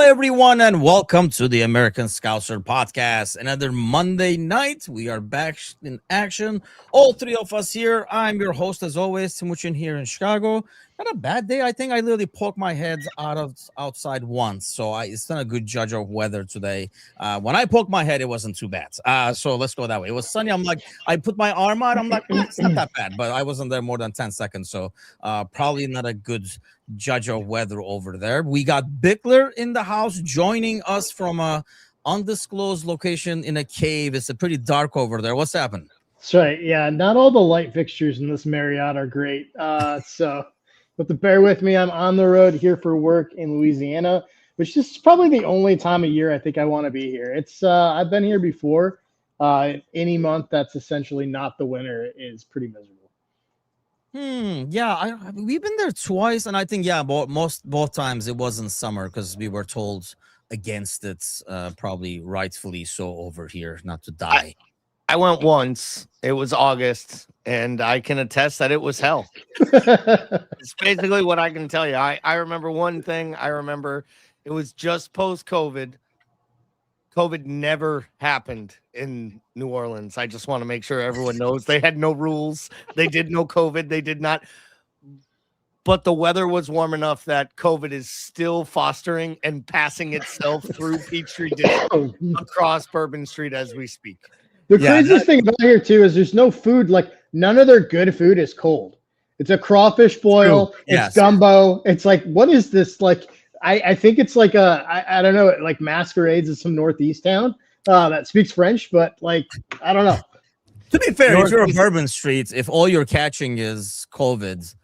everyone, and welcome to the American Scouser podcast. Another Monday night. We are back in action. All three of us here. I'm your host, as always, Timucin here in Chicago. Not a bad day. I think I literally poked my head outside once, so it's not a good judge of weather today. When I poked my head, it wasn't too bad. So let's go that way. It was sunny. I'm like, I put my arm out. I'm like, it's not that bad, but I wasn't there more than 10 seconds, so probably not a good judge of weather over there. We got Bickler in the house joining us from a undisclosed location in a cave. It's a pretty dark over there. What's happened? That's right. Yeah, not all the light fixtures in this Marriott are great. So but to bear with me, I'm on the road here for work in Louisiana, which is probably the only time of year I think I want to be here. It's I've been here before. Any month that's essentially not the winter is pretty miserable. Yeah, we've been there twice, and I think both times it wasn't summer because we were told against it, probably rightfully so over here, not to die. I went once. It was August, and I can attest that it was hell. It's basically what I can tell you. I remember one thing. I remember it was just post-COVID. COVID never happened in New Orleans. I just want to make sure everyone knows they had no rules. They did no COVID. They did not. But the weather was warm enough that COVID is still fostering and passing itself through Peachtree District across Bourbon Street as we speak. The craziest thing about here, too, is there's no food. Like, none of their good food is cold. It's a crawfish boil. True. It's gumbo. It's like, what is this? Like, I think it's like I don't know, like masquerades in some Northeast town that speaks French, but like, I don't know. To be fair, if you're a Bourbon Street, if all you're catching is COVID,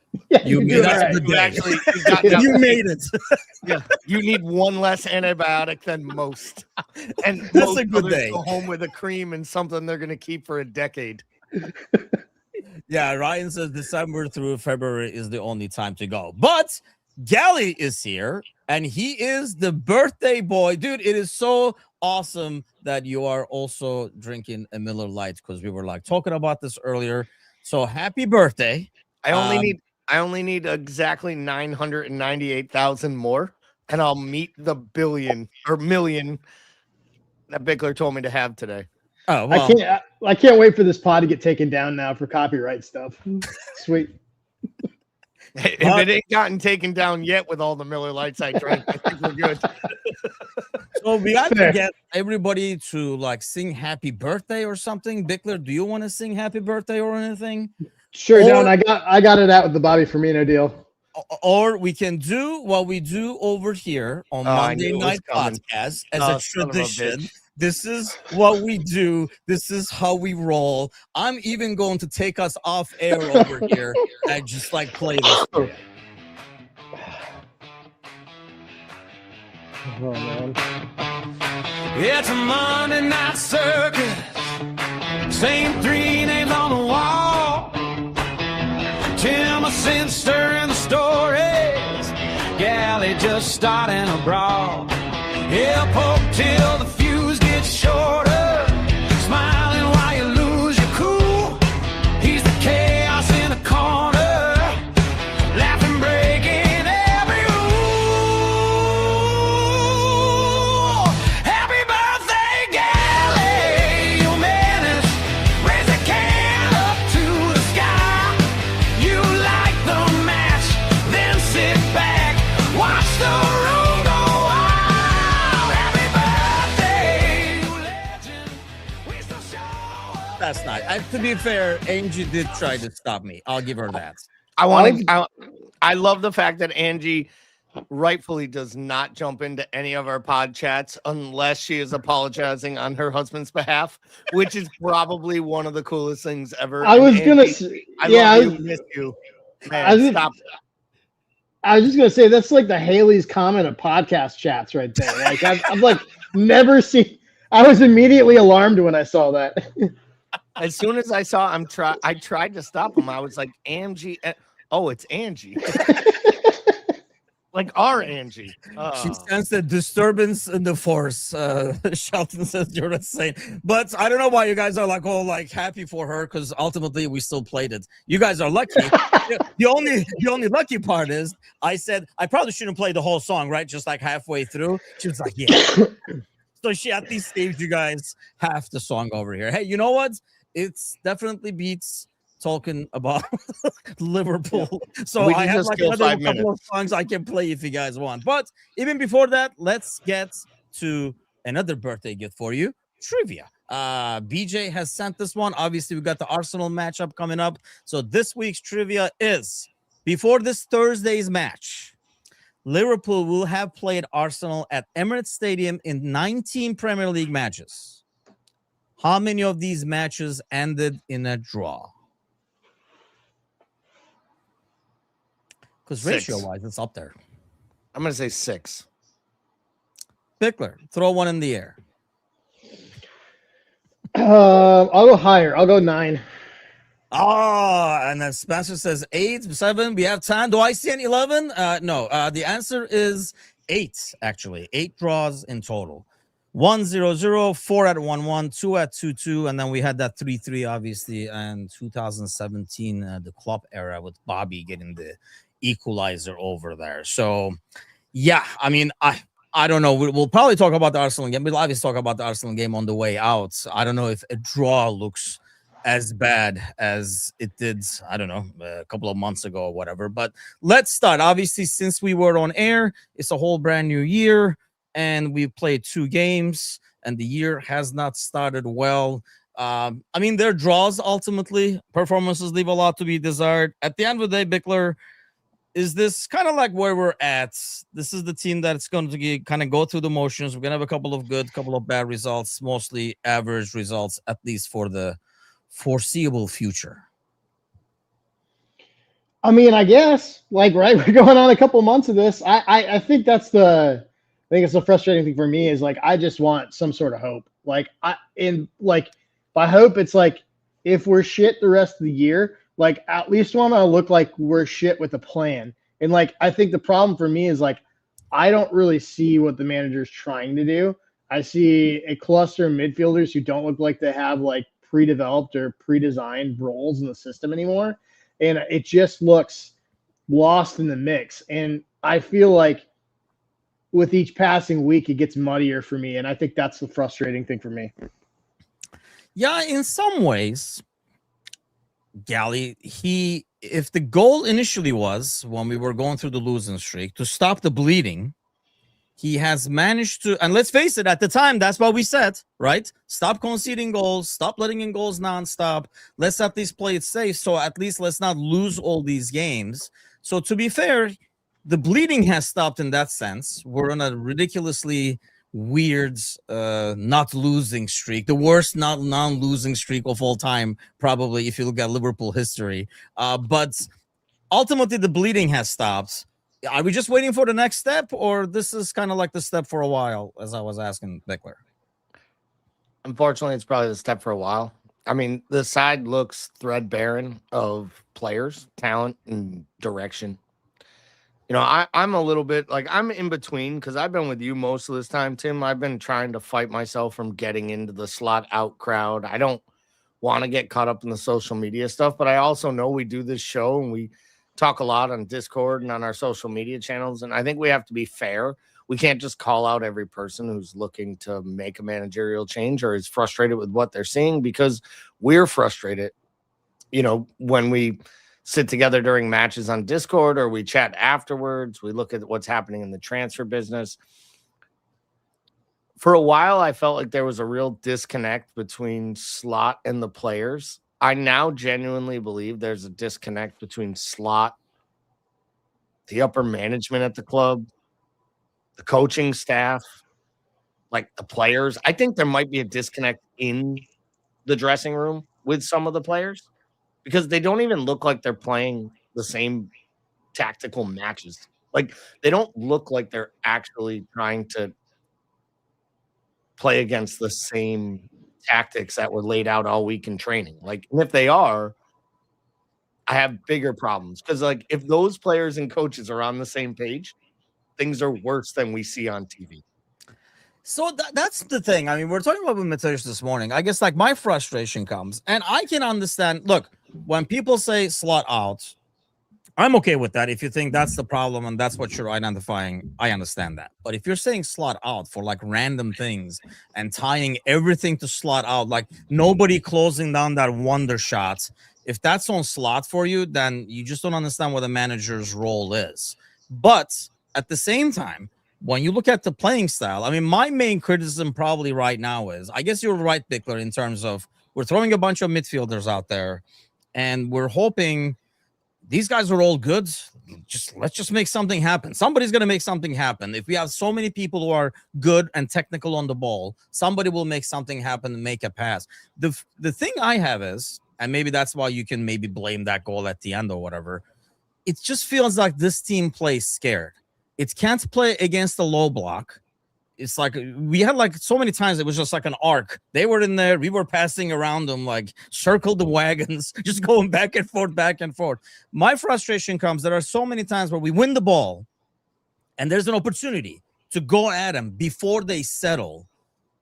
you made it. Yeah, you need one less antibiotic than most, and that's most a good day. Go home with a cream and something they're going to keep for a decade. Yeah, Ryan says December through February is the only time to go, but Gally is here, and he is the birthday boy. Dude, it is so awesome that you are also drinking a Miller Lite, because we were like talking about this earlier. So happy birthday. I only need exactly 998,000 more, and I'll meet the million that Bickler told me to have today. Oh, well. I can't wait for this pod to get taken down now for copyright stuff. Sweet. If it ain't gotten taken down yet with all the Miller Lights I drank, I think we're good. So we got to get everybody to like sing happy birthday or something. Bickler, do you want to sing happy birthday or anything? Sure, Don. I got it out with the Bobby Firmino deal. Or we can do what we do over here on Monday Night Podcast as a tradition. This is what we do. This is how we roll. I'm even going to take us off air over here and just like play this. Oh, man. It's a Monday night circus. Same three names on the wall. Timucin stirring the stories. Gally just starting a brawl. He'll poke till the fuse gets shorter. Smiling while you lose your cool. He's the chaos in the corner. Laughing, breaking every rule. Happy birthday, Gally. You menace. Raise a can up to the sky. You light the match, then sit back. Watch the room go wild. Happy birthday, you legend. We still show up. That's not. To be fair, Angie did try to stop me. I'll give her that. I love the fact that Angie rightfully does not jump into any of our pod chats unless she is apologizing on her husband's behalf, which is probably one of the coolest things ever. I was gonna say, miss you. Man, stop. I was just gonna say that's like the Haley's comment of podcast chats right there. Like I've like never seen. I was immediately alarmed when I saw that. As soon as I saw I tried to stop him. I was like, Angie. Oh, it's Angie. Like our Angie. She sensed a disturbance in the force. Shelton says you're insane. But I don't know why you guys are like all like happy for her, because ultimately we still played it. You guys are lucky. The only lucky part is I said I probably shouldn't play the whole song, right? Just like halfway through. She was like, yeah. So she at least saved you guys half the song over here. Hey, you know what? It's definitely beats talking about Liverpool. So We I can have just like kill another 5 couple of minutes. songs I can play if you guys want. But even before that, let's get to another birthday gift for you. Trivia. BJ has sent this one. Obviously, we got the Arsenal matchup coming up. So this week's trivia is before this Thursday's match, Liverpool will have played Arsenal at Emirates Stadium in 19 Premier League matches. How many of these matches ended in a draw? Because 6. ratio-wise, it's up there. I'm going to say 6. Bickler, throw one in the air. I'll go higher. I'll go 9. Oh, and then Spencer says 8, 7. We have 10. Do I see an 11? No. The answer is 8, actually. 8 draws in total. 1-0-0, 4 at 1-1, 2 at 2-2, and then we had that 3-3, obviously, and 2017, the club era with Bobby getting the equalizer over there. So, yeah, I mean, I don't know. We'll probably talk about the Arsenal game. We'll obviously talk about the Arsenal game on the way out. I don't know if a draw looks as bad as it did, I don't know, a couple of months ago or whatever. But let's start. Obviously, since we were on air, it's a whole brand new year, and we've played 2 games, and the year has not started well. I mean, their draws ultimately, performances leave a lot to be desired. At the end of the day, Bickler, is this kind of like where we're at? This is the team that's going to kind of go through the motions. We're going to have a couple of good, couple of bad results, mostly average results, at least for the foreseeable future. I mean, I guess, like, right, we're going on a couple months of this. I think it's the frustrating thing for me is, like, I just want some sort of hope. Like, by hope, it's like, if we're shit the rest of the year, like, at least want to look like we're shit with a plan. And, like, I think the problem for me is, like, I don't really see what the manager's trying to do. I see a cluster of midfielders who don't look like they have, like, pre-developed or pre-designed roles in the system anymore. And it just looks lost in the mix. And I feel like with each passing week, it gets muddier for me. And I think that's the frustrating thing for me. Yeah, in some ways, Gally, if the goal initially was, when we were going through the losing streak, to stop the bleeding, he has managed to, and let's face it, at the time, that's what we said, right? Stop conceding goals, stop letting in goals nonstop. Let's at least play it safe. So at least let's not lose all these games. So to be fair, the bleeding has stopped in that sense. We're on a ridiculously weird not losing streak, the worst non-losing streak of all time, probably, if you look at Liverpool history. But ultimately, the bleeding has stopped. Are we just waiting for the next step, or this is kind of like the step for a while, as I was asking Bickler? Unfortunately, it's probably the step for a while. I mean, the side looks threadbare of players, talent, and direction. You know, I'm a little bit like I'm in between because I've been with you most of this time, Tim. I've been trying to fight myself from getting into the slot out crowd. I don't want to get caught up in the social media stuff, but I also know we do this show and we talk a lot on Discord and on our social media channels. And I think we have to be fair. We can't just call out every person who's looking to make a managerial change or is frustrated with what they're seeing, because we're frustrated, you know, when we sit together during matches on Discord or we chat afterwards. We look at what's happening in the transfer business. For a while, I felt like there was a real disconnect between Slot and the players. I now genuinely believe there's a disconnect between Slot, the upper management at the club, the coaching staff, like the players. I think there might be a disconnect in the dressing room with some of the players because they don't even look like they're playing the same tactical matches. Like, they don't look like they're actually trying to play against the same tactics that were laid out all week in training. Like, and if they are, I have bigger problems because, like, if those players and coaches are on the same page, things are worse than we see on TV. So that's the thing. I mean, we're talking about Mateusz this morning. I guess like my frustration comes, and I can understand. Look, when people say slot out, I'm okay with that. If you think that's the problem and that's what you're identifying, I understand that. But if you're saying slot out for like random things and tying everything to slot out, like nobody closing down that wonder shot, if that's on slot for you, then you just don't understand what the manager's role is. But at the same time, when you look at the playing style, I mean, my main criticism probably right now is, I guess you're right, Bickler, in terms of we're throwing a bunch of midfielders out there and we're hoping these guys are all good. Let's just make something happen. Somebody's going to make something happen. If we have so many people who are good and technical on the ball, somebody will make something happen and make a pass. The thing I have is, and maybe that's why you can maybe blame that goal at the end or whatever, it just feels like this team plays scared. It can't play against the low block. It's like we had like so many times it was just like an arc. They were in there, we were passing around them, like circle the wagons, just going back and forth, back and forth. My frustration comes, there are so many times where we win the ball and there's an opportunity to go at them before they settle.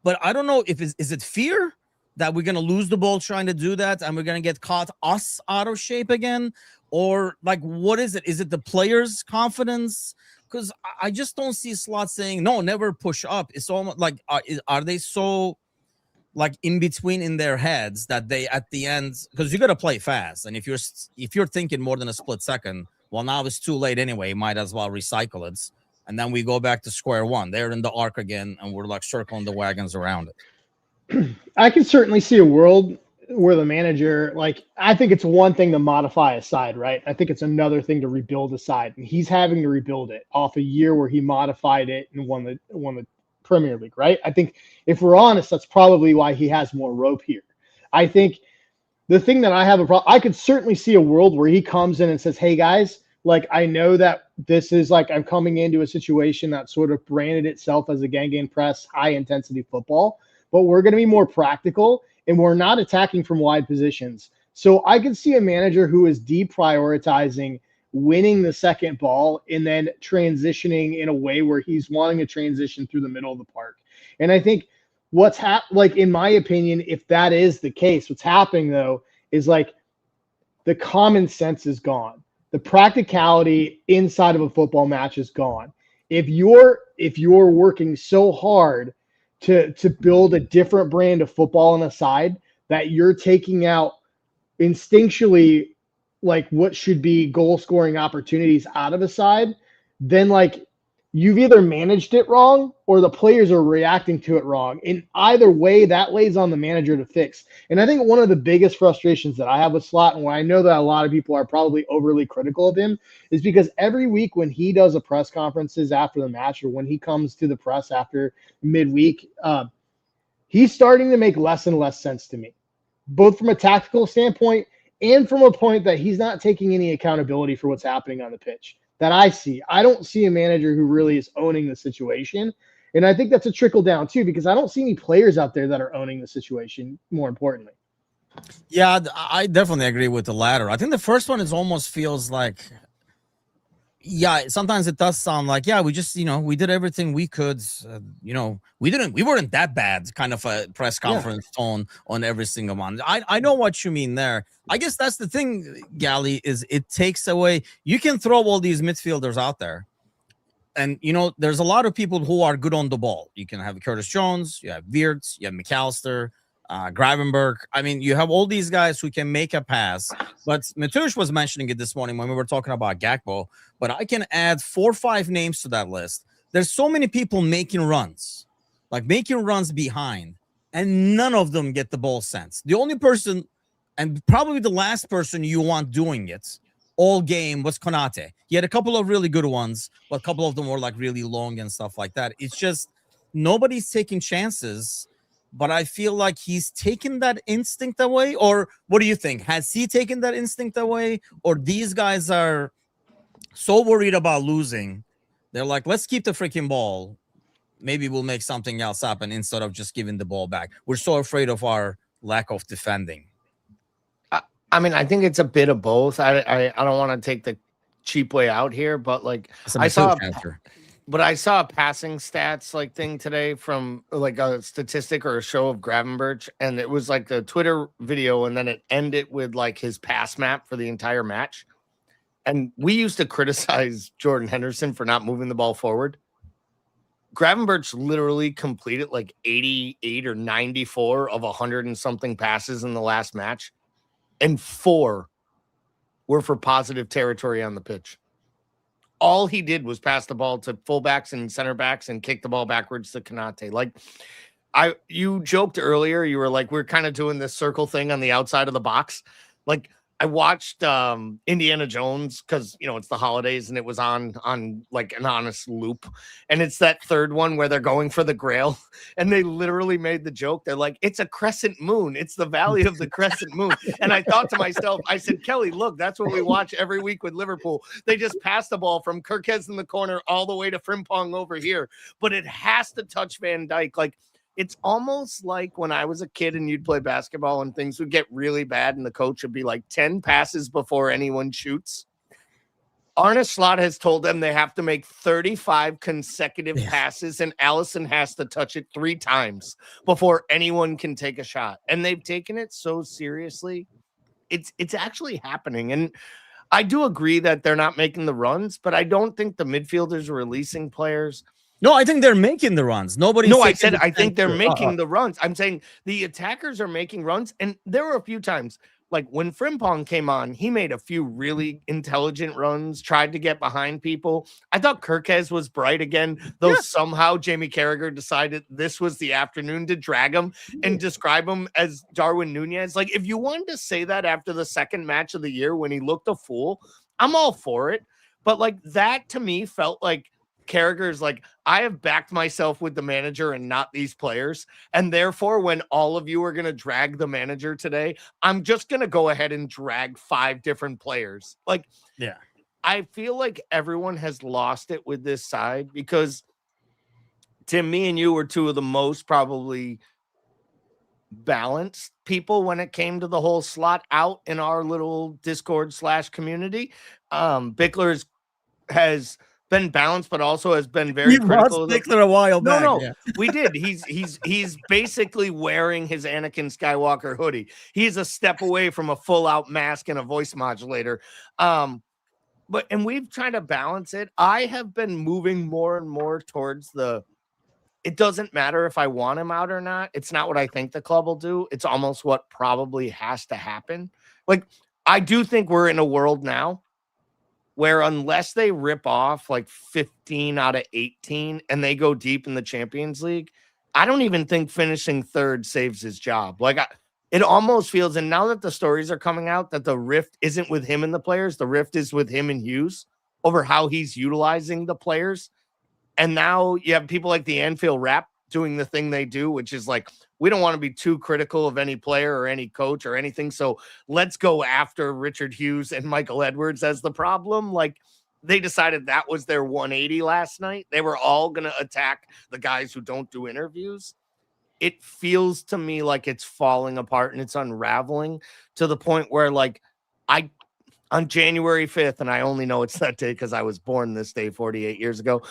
But I don't know if is it fear that we're going to lose the ball trying to do that and we're going to get caught us out of shape again? Or like, what is it? Is it the players' confidence? Because I just don't see Slot saying, no, never push up. It's almost like, are they so like in between in their heads that they at the end, because you got to play fast. And if you're thinking more than a split second, well, now it's too late anyway. Might as well recycle it. And then we go back to square one. They're in the arc again, and we're like circling the wagons around it. I can certainly see a world where the manager, like, I think it's one thing to modify a side, right? I think it's another thing to rebuild a side, and he's having to rebuild it off a year where he modified it and won the Premier League, right? I think if we're honest, that's probably why he has more rope here. I think the thing that I have a problem, I could certainly see a world where he comes in and says, hey guys, like, I know that this is like, I'm coming into a situation that sort of branded itself as a gang press, high intensity football, but we're going to be more practical and we're not attacking from wide positions. So I can see a manager who is deprioritizing winning the second ball and then transitioning in a way where he's wanting to transition through the middle of the park. And I think what's like, in my opinion, if that is the case, what's happening though is like the common sense is gone. The practicality inside of a football match is gone. If you're working so hard to build a different brand of football on a side that you're taking out instinctually like what should be goal scoring opportunities out of a side, then like you've either managed it wrong or the players are reacting to it wrong. In either way, that lays on the manager to fix. And I think one of the biggest frustrations that I have with Slot, and why I know that a lot of people are probably overly critical of him, is because every week when he does a press conferences after the match or when he comes to the press after midweek, he's starting to make less and less sense to me, both from a tactical standpoint and from a point that he's not taking any accountability for what's happening on the pitch. That I see. I don't see a manager who really is owning the situation. And I think that's a trickle down too, because I don't see any players out there that are owning the situation, more importantly. Yeah, I definitely agree with the latter. I think the first one is almost feels like, yeah, sometimes it does sound like, yeah, we just, we did everything we could. We weren't that bad kind of a press conference tone on every single one. I know what you mean there. I guess that's the thing, Gally, is it takes away, you can throw all these midfielders out there. And, there's a lot of people who are good on the ball. You can have Curtis Jones, you have Wirtz, you have McAllister, Gravenberg. I mean, you have all these guys who can make a pass. But Mateusz was mentioning it this morning when we were talking about Gakpo. But I can add 4 or 5 names to that list. There's so many people making runs behind, and none of them get the ball sense. The only person, and probably the last person you want doing it all game, was Konate. He had a couple of really good ones, but a couple of them were like really long and stuff like that. It's just nobody's taking chances. But I feel like he's taken that instinct away. Or what do you think? Has he taken that instinct away? Or these guys are so worried about losing, they're like, let's keep the freaking ball. Maybe we'll make something else happen instead of just giving the ball back. We're so afraid of our lack of defending. I mean, I think it's a bit of both. I don't want to take the cheap way out here, but like I saw But I saw a passing stats like thing today from like a statistic or a show of Gravenberch, and it was like the Twitter video, and then it ended with like his pass map for the entire match. And we used to criticize Jordan Henderson for not moving the ball forward. Gravenberch literally completed like 88 or 94 of 100 and something passes in the last match, and 4 were for positive territory on the pitch. All he did was pass the ball to fullbacks and center backs and kick the ball backwards to Kanate. Like you joked earlier, you were like, we're kind of doing this circle thing on the outside of the box. Like I watched Indiana Jones because, you know, it's the holidays and it was on like an honest loop. And it's that third one where they're going for the grail. And they literally made the joke. They're like, it's a crescent moon. It's the valley of the crescent moon. And I thought to myself, I said, Kelly, look, that's what we watch every week with Liverpool. They just pass the ball from Kirkes in the corner all the way to Frimpong over here. But it has to touch Van Dijk. Like, it's almost like when I was a kid and you'd play basketball and things would get really bad and the coach would be like 10 passes before anyone shoots. Arne Slot has told them they have to make 35 consecutive passes and Allison has to touch it 3 times before anyone can take a shot. And they've taken it so seriously. It's actually happening. And I do agree that they're not making the runs, but I don't think the midfielders are releasing players. No, I think they're making the runs. I said I think they're making the runs. I'm saying the attackers are making runs, and there were a few times, like when Frimpong came on, he made a few really intelligent runs, tried to get behind people. I thought Kirkes was bright again, though somehow Jamie Carragher decided this was the afternoon to drag him and describe him as Darwin Nunez. Like, if you wanted to say that after the second match of the year when he looked a fool, I'm all for it. But like that to me felt like Carragher's like, I have backed myself with the manager and not these players. And therefore, when all of you are going to drag the manager today, I'm just going to go ahead and drag 5 different players. Like, yeah, I feel like everyone has lost it with this side because, Tim, me and you were 2 of the most probably balanced people when it came to the whole Slot out in our little Discord / community. Bickler has been balanced, but also has been very critical. Bickler a while back. No, we did. He's basically wearing his Anakin Skywalker hoodie. He's a step away from a full out mask and a voice modulator. And we've tried to balance it. I have been moving more and more towards it doesn't matter if I want him out or not. It's not what I think the club will do. It's almost what probably has to happen. Like, I do think we're in a world now where unless they rip off like 15 out of 18 and they go deep in the Champions League, I don't even think finishing 3rd saves his job. Like, it almost feels, and now that the stories are coming out, that the rift isn't with him and the players, the rift is with him and Hughes over how he's utilizing the players. And now you have people like the Anfield Rap doing the thing they do, which is like, we don't want to be too critical of any player or any coach or anything. So let's go after Richard Hughes and Michael Edwards as the problem. Like, they decided that was their 180 last night. They were all going to attack the guys who don't do interviews. It feels to me like it's falling apart and it's unraveling to the point where, like, on January 5th, and I only know it's that day because I was born this day 48 years ago.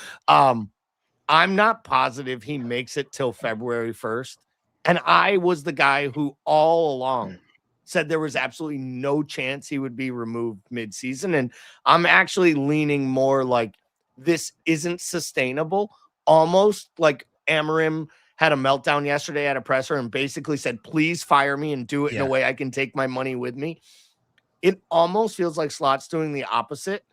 I'm not positive he makes it till February 1st. And I was the guy who all along said there was absolutely no chance he would be removed mid-season. And I'm actually leaning more like this isn't sustainable. Almost like Amorim had a meltdown yesterday at a presser and basically said, please fire me and do it in a way I can take my money with me. It almost feels like Slot's doing the opposite,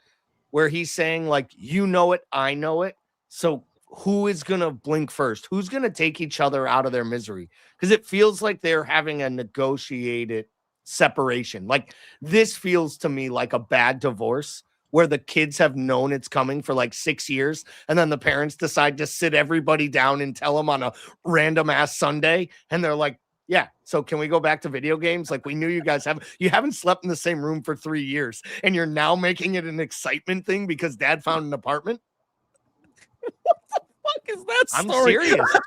where he's saying, like, you know it, I know it. So who is going to blink first? Who's going to take each other out of their misery? Because it feels like they're having a negotiated separation. Like, this feels to me like a bad divorce where the kids have known it's coming for like 6 years. And then the parents decide to sit everybody down and tell them on a random ass Sunday. And they're like, yeah, so can we go back to video games? Like, we knew you guys haven't slept in the same room for 3 years. And you're now making it an excitement thing because dad found an apartment. What the fuck is that story? I'm serious.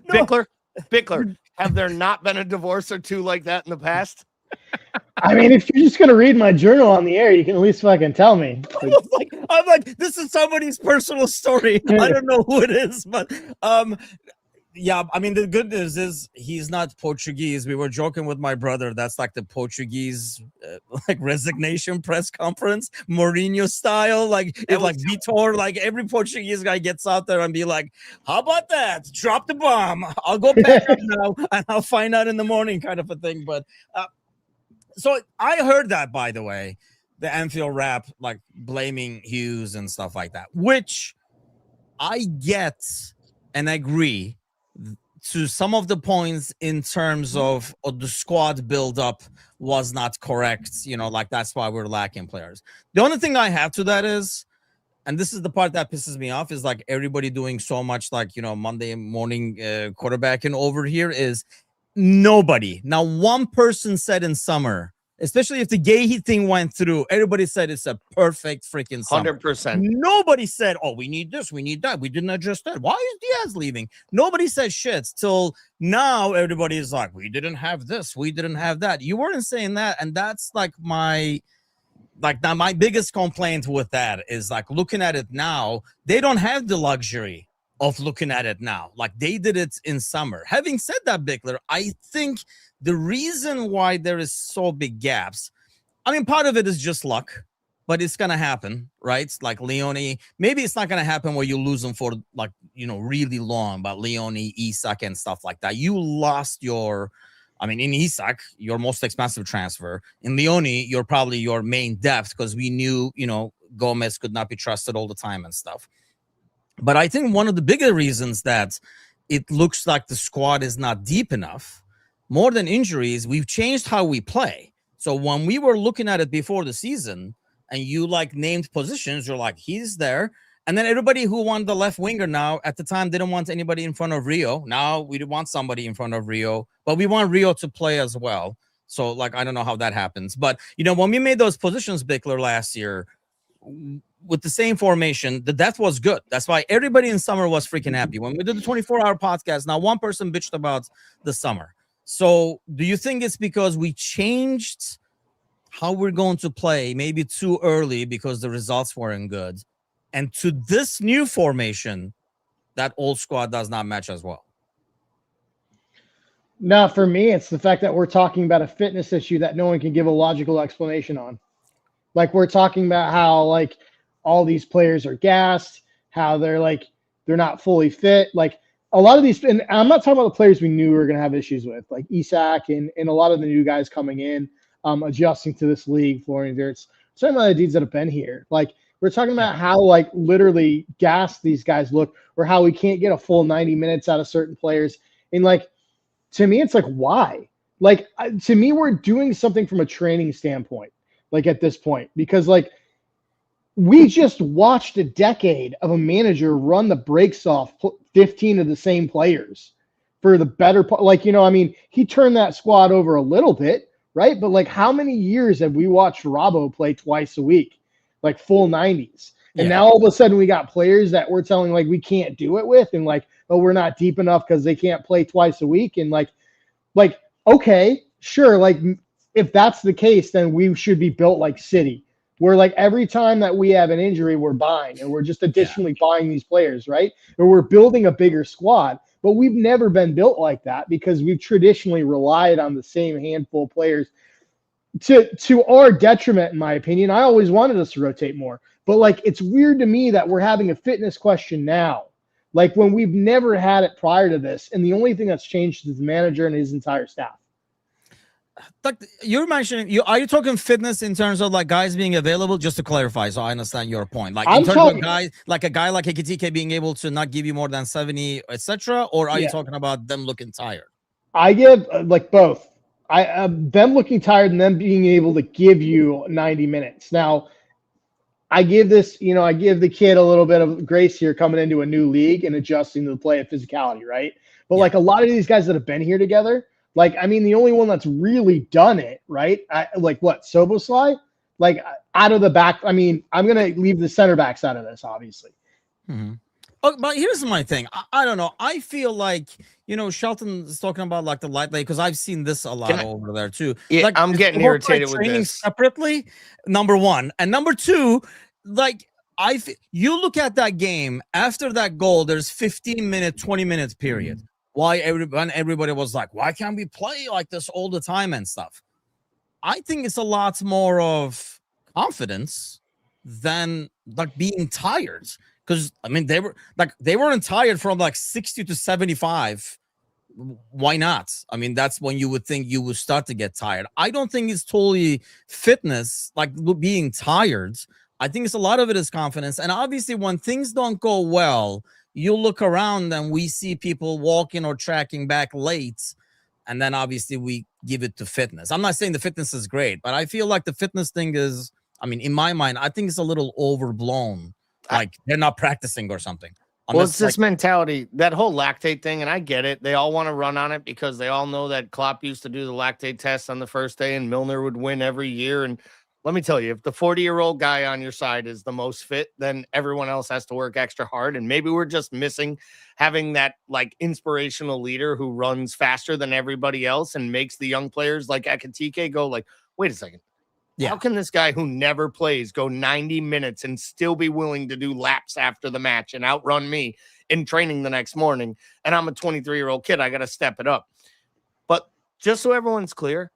No. Bickler, have there not been a divorce or two like that in the past? I mean, if you're just gonna read my journal on the air, you can at least fucking tell me. I'm like, this is somebody's personal story. I don't know who it is, but yeah, I mean, the good news is he's not Portuguese. We were joking with my brother. That's like the Portuguese like resignation press conference, Mourinho style. Like if like Vitor, like every Portuguese guy gets out there and be like, "How about that? Drop the bomb. I'll go back up now and I'll find out in the morning," kind of a thing. But so I heard that, by the way, the Anfield rap, like blaming Hughes and stuff like that, which I get and agree to some of the points in terms of the squad build-up was not correct. You know, like that's why we're lacking players. The only thing I have to that is, and this is the part that pisses me off, is like everybody doing so much like, you know, Monday morning quarterbacking over here is nobody. Now, one person said in summer, especially if the Gahey thing went through, everybody said it's a perfect freaking summer. 100%. Nobody said, oh, we need this, we need that. We didn't adjust that. Why is Diaz leaving? Nobody said shit till now. Everybody is like, we didn't have this, we didn't have that. You weren't saying that. And that's like my biggest complaint with that is like looking at it now, they don't have the luxury of looking at it now. Like they did it in summer. Having said that, Bickler, I think the reason why there is so big gaps, I mean, part of it is just luck, but it's going to happen, right? It's like Leone, maybe it's not going to happen where you lose them for like, you know, really long, but Leone, Isak and stuff like that. You lost your, I mean, in Isak, your most expensive transfer. In Leone, you're probably your main depth because we knew, you know, Gomez could not be trusted all the time and stuff. But I think one of the bigger reasons that it looks like the squad is not deep enough, more than injuries, we've changed how we play. So when we were looking at it before the season and you like named positions, you're like, he's there. And then everybody who wanted the left winger now at the time didn't want anybody in front of Rio. Now we want somebody in front of Rio, but we want Rio to play as well. So like, I don't know how that happens. But, you know, when we made those positions, Bickler, last year, with the same formation, the depth was good. That's why everybody in summer was freaking happy. When we did the 24-hour podcast, now one person bitched about the summer. So do you think it's because we changed how we're going to play maybe too early because the results weren't good? And to this new formation, that old squad does not match as well. No, for me, it's the fact that we're talking about a fitness issue that no one can give a logical explanation on. Like we're talking about how like all these players are gassed, how they're not fully fit. Like a lot of these, and I'm not talking about the players we knew we were going to have issues with, like Isak and a lot of the new guys coming in, adjusting to this league, Florian Wirtz. Some of the dudes that have been here. Like we're talking about how like literally gassed these guys look, or how we can't get a full 90 minutes out of certain players. And like, to me, it's like, why? Like, to me, we're doing something from a training standpoint, like at this point, because like we just watched a decade of a manager run the brakes off 15 of the same players for the better part. Like, you know, I mean, he turned that squad over a little bit, right? But like, how many years have we watched Robbo play twice a week, like full 90s? And now all of a sudden we got players that we're telling like we can't do it with, and like, oh, we're not deep enough because they can't play twice a week. And like, okay, sure. Like if that's the case, then we should be built like City, where like every time that we have an injury, we're buying, and we're just additionally buying these players, right? Or we're building a bigger squad. But we've never been built like that because we've traditionally relied on the same handful of players to our detriment, in my opinion. I always wanted us to rotate more, but like, it's weird to me that we're having a fitness question now, like when we've never had it prior to this. And the only thing that's changed is the manager and his entire staff. Like you're mentioning, are you talking fitness in terms of like guys being available? Just to clarify, so I understand your point. Like in terms of guys, like a guy like Ekitike being able to not give you more than 70, etc., or are you talking about them looking tired? I give like both. Them looking tired and them being able to give you 90 minutes. Now, I give the kid a little bit of grace here coming into a new league and adjusting to the play of physicality, right? But like a lot of these guys that have been here together, like, I mean, the only one that's really done it, right? Like what, Soboslai? Like out of the back. I mean, I'm going to leave the center backs out of this, obviously. Mm-hmm. Oh, but here's my thing. I don't know. I feel like, Shelton is talking about like the light leg because I've seen this a lot over there too. Yeah, like, I'm is getting overnight irritated with training this. separately. Number one, and number two, like you look at that game after that goal. There's 15-minute, 20 minutes period. Why everybody was like, why can't we play like this all the time and stuff? I think it's a lot more of confidence than like being tired. Because I mean, they weren't tired from like 60 to 75. Why not? I mean, that's when you would think you would start to get tired. I don't think it's totally fitness, like being tired. I think it's a lot of it is confidence. And obviously, when things don't go well, you look around and we see people walking or tracking back late. And then obviously we give it to fitness. I'm not saying the fitness is great, but I feel like the fitness thing is, I mean, in my mind, I think it's a little overblown. Like they're not practicing or something. Well, it's this mentality, that whole lactate thing, and I get it. They all want to run on it because they all know that Klopp used to do the lactate test on the first day and Milner would win every year. And let me tell you, if the 40-year-old guy on your side is the most fit, then everyone else has to work extra hard. And maybe we're just missing having that like inspirational leader who runs faster than everybody else and makes the young players like Ekitike go like, wait a second. Yeah. How can this guy who never plays go 90 minutes and still be willing to do laps after the match and outrun me in training the next morning? And I'm a 23-year-old kid. I got to step it up. But just so everyone's clear,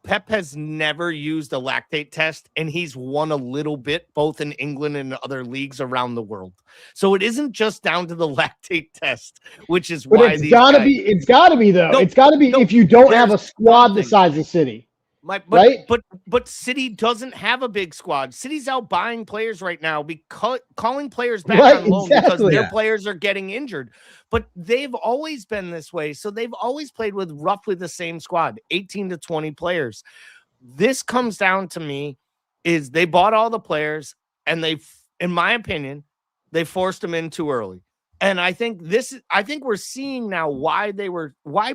Pep has never used a lactate test, and he's won a little bit, both in England and other leagues around the world. So it isn't just down to the lactate test, which is but why it's gotta be though. No, it's gotta be if you don't have a squad the size of City. Right? But City doesn't have a big squad. City's out buying players right now, because calling players back on loan because their players are getting injured. But they've always been this way. So they've always played with roughly the same squad, 18 to 20 players. This comes down to me is they bought all the players and in my opinion, they forced them in too early. And I think we're seeing now why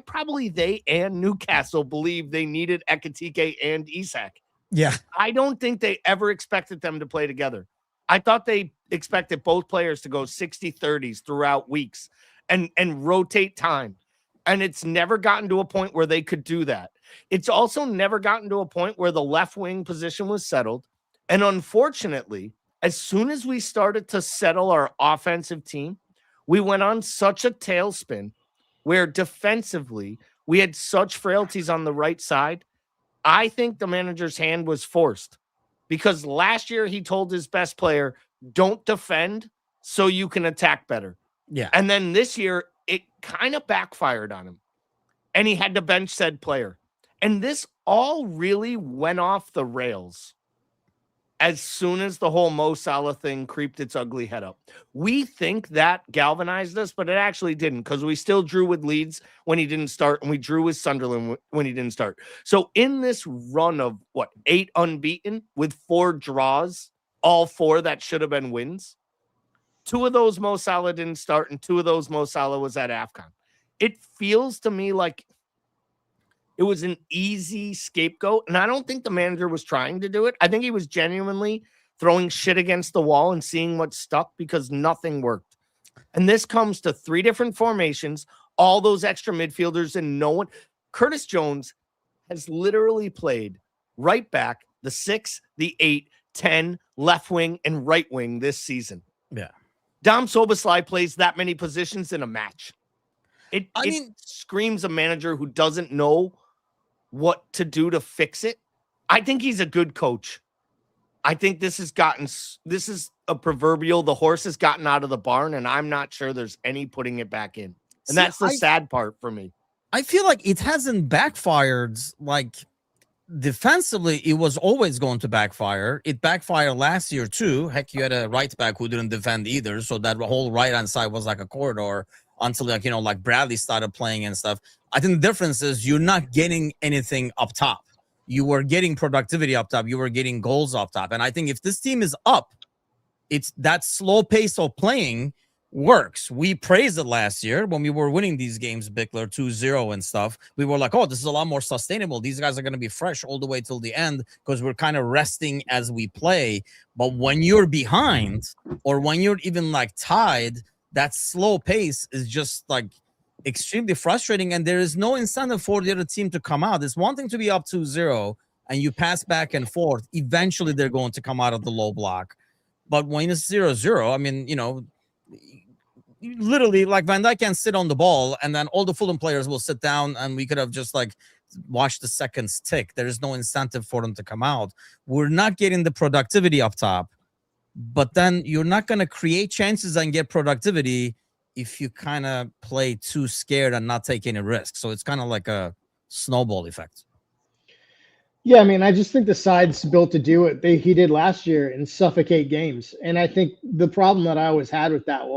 probably they and Newcastle believe they needed Ekitike and Isak. Yeah. I don't think they ever expected them to play together. I thought they expected both players to go 60-30s throughout weeks and rotate time. And it's never gotten to a point where they could do that. It's also never gotten to a point where the left wing position was settled. And unfortunately, as soon as we started to settle our offensive team, we went on such a tailspin where defensively we had such frailties on the right side. I think the manager's hand was forced because last year he told his best player, don't defend so you can attack better. Yeah. And then this year it kind of backfired on him and he had to bench said player. And this all really went off the rails as soon as the whole Mo Salah thing creeped its ugly head up. We think that galvanized us, but it actually didn't, because we still drew with Leeds when he didn't start, and we drew with Sunderland when he didn't start. So in this run of, 8 unbeaten with 4 draws, all 4 that should have been wins, 2 of those Mo Salah didn't start, and 2 of those Mo Salah was at AFCON. It feels to me like it was an easy scapegoat, and I don't think the manager was trying to do it. I think he was genuinely throwing shit against the wall and seeing what stuck because nothing worked. And this comes to 3 different formations, all those extra midfielders, and no one. Curtis Jones has literally played right back, the 6, the 8, 10, left wing, and right wing this season. Yeah. Dom Szoboszlai plays that many positions in a match. It screams a manager who doesn't know what to do to fix it. I think he's a good coach. I think this is a proverbial, the horse has gotten out of the barn, and I'm not sure there's any putting it back in. And that's the sad part for me. I feel like it hasn't backfired. Like defensively, it was always going to backfire. It backfired last year too. Heck, you had a right back who didn't defend either. So that whole right-hand side was like a corridor until like Bradley started playing and stuff. I think the difference is you're not getting anything up top. You were getting productivity up top. You were getting goals up top. And I think if this team is up, it's that slow pace of playing works. We praised it last year when we were winning these games, Bickler 2-0 and stuff. We were like, oh, this is a lot more sustainable. These guys are going to be fresh all the way till the end because we're kind of resting as we play. But when you're behind or when you're even like tied, that slow pace is just like extremely frustrating. And there is no incentive for the other team to come out. It's one thing to be up 2-0 and you pass back and forth. Eventually, they're going to come out of the low block. But when it's 0-0, I mean, literally like Van Dijk can sit on the ball and then all the Fulham players will sit down and we could have just like watched the seconds tick. There is no incentive for them to come out. We're not getting the productivity up top, but then you're not going to create chances and get productivity if you kind of play too scared and not take any risks. So it's kind of like a snowball effect. Yeah, I mean, I just think the side's built to do what he did last year and suffocate games. And I think the problem that I always had with that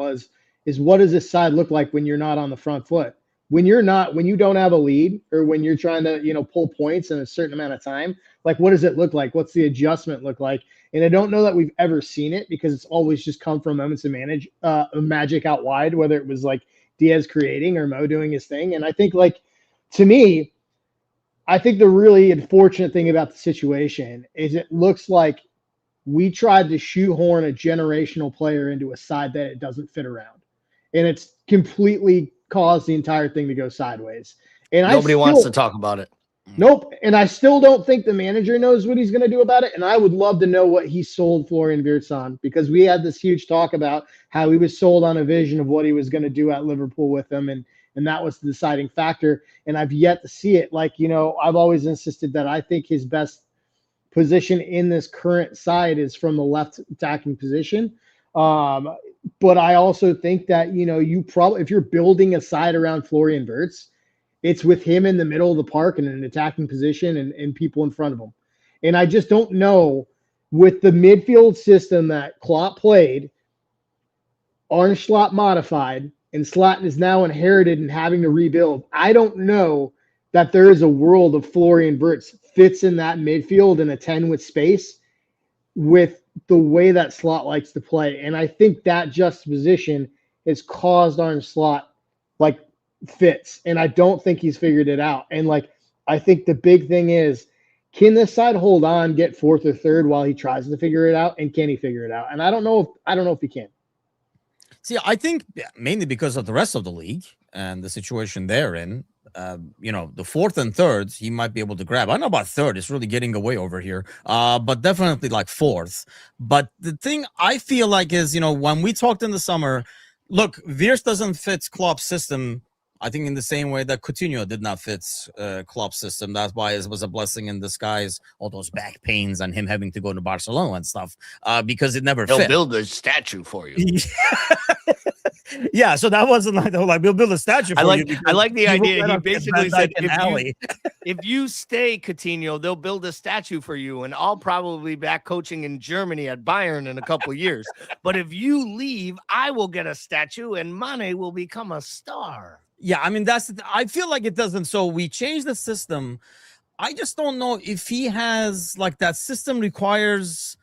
is what does this side look like when you're not on the front foot? When you don't have a lead or when you're trying to, pull points in a certain amount of time, like what does it look like? What's the adjustment look like? And I don't know that we've ever seen it because it's always just come from moments of magic out wide, whether it was like Diaz creating or Mo doing his thing. And I think to me, I think the really unfortunate thing about the situation is it looks like we tried to shoehorn a generational player into a side that it doesn't fit around. And it's completely caused the entire thing to go sideways. And nobody wants to talk about it. Nope. And I still don't think the manager knows what he's going to do about it. And I would love to know what he sold Florian Wirtz on, because we had this huge talk about how he was sold on a vision of what he was going to do at Liverpool with them. And that was the deciding factor. And I've yet to see it. I've always insisted that I think his best position in this current side is from the left attacking position. But I also think that, if you're building a side around Florian Wirtz, it's with him in the middle of the park and an attacking position and people in front of him. And I just don't know, with the midfield system that Klopp played, Arne Slot modified, and Slot is now inherited and having to rebuild. I don't know that there is a world of Florian Wirtz fits in that midfield in a 10 with space with the way that Slot likes to play. And I think that juxtaposition has caused Arne Slot fits. And I don't think he's figured it out. And I think the big thing is, can this side hold on, get fourth or third while he tries to figure it out? And can he figure it out? And I don't know if he can. See, I think mainly because of the rest of the league and the situation they're in, the fourth and thirds, he might be able to grab. I don't know about third. It's really getting away over here. But definitely fourth. But the thing I feel like is, when we talked in the summer, look, Wirtz doesn't fit Klopp's system, I think, in the same way that Coutinho did not fit Klopp's system. That's why it was a blessing in disguise, all those back pains and him having to go to Barcelona and stuff, because it never fit. They'll build a statue for you. Yeah, so that wasn't we'll build a statue for you. I like the idea. He basically said, if you stay, Coutinho, they'll build a statue for you, and I'll probably be back coaching in Germany at Bayern in a couple of years. But if you leave, I will get a statue, and Mane will become a star. Yeah, I mean, I feel like it doesn't. So we changed the system. I just don't know if he has that system requires.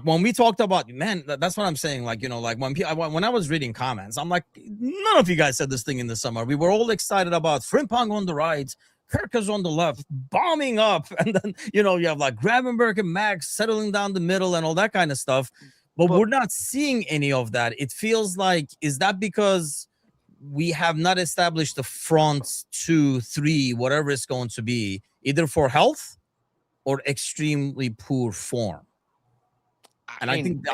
When we talked about, man, that's what I'm saying. When I was reading comments, I'm like, none of you guys said this thing in the summer. We were all excited about Frimpong on the right, Kirkus on the left, bombing up, and then you have Gravenberg and Max settling down the middle and all that kind of stuff. But we're not seeing any of that. It feels like, is that because we have not established the front 2, 3, whatever it's going to be, either for health or extremely poor form? And I think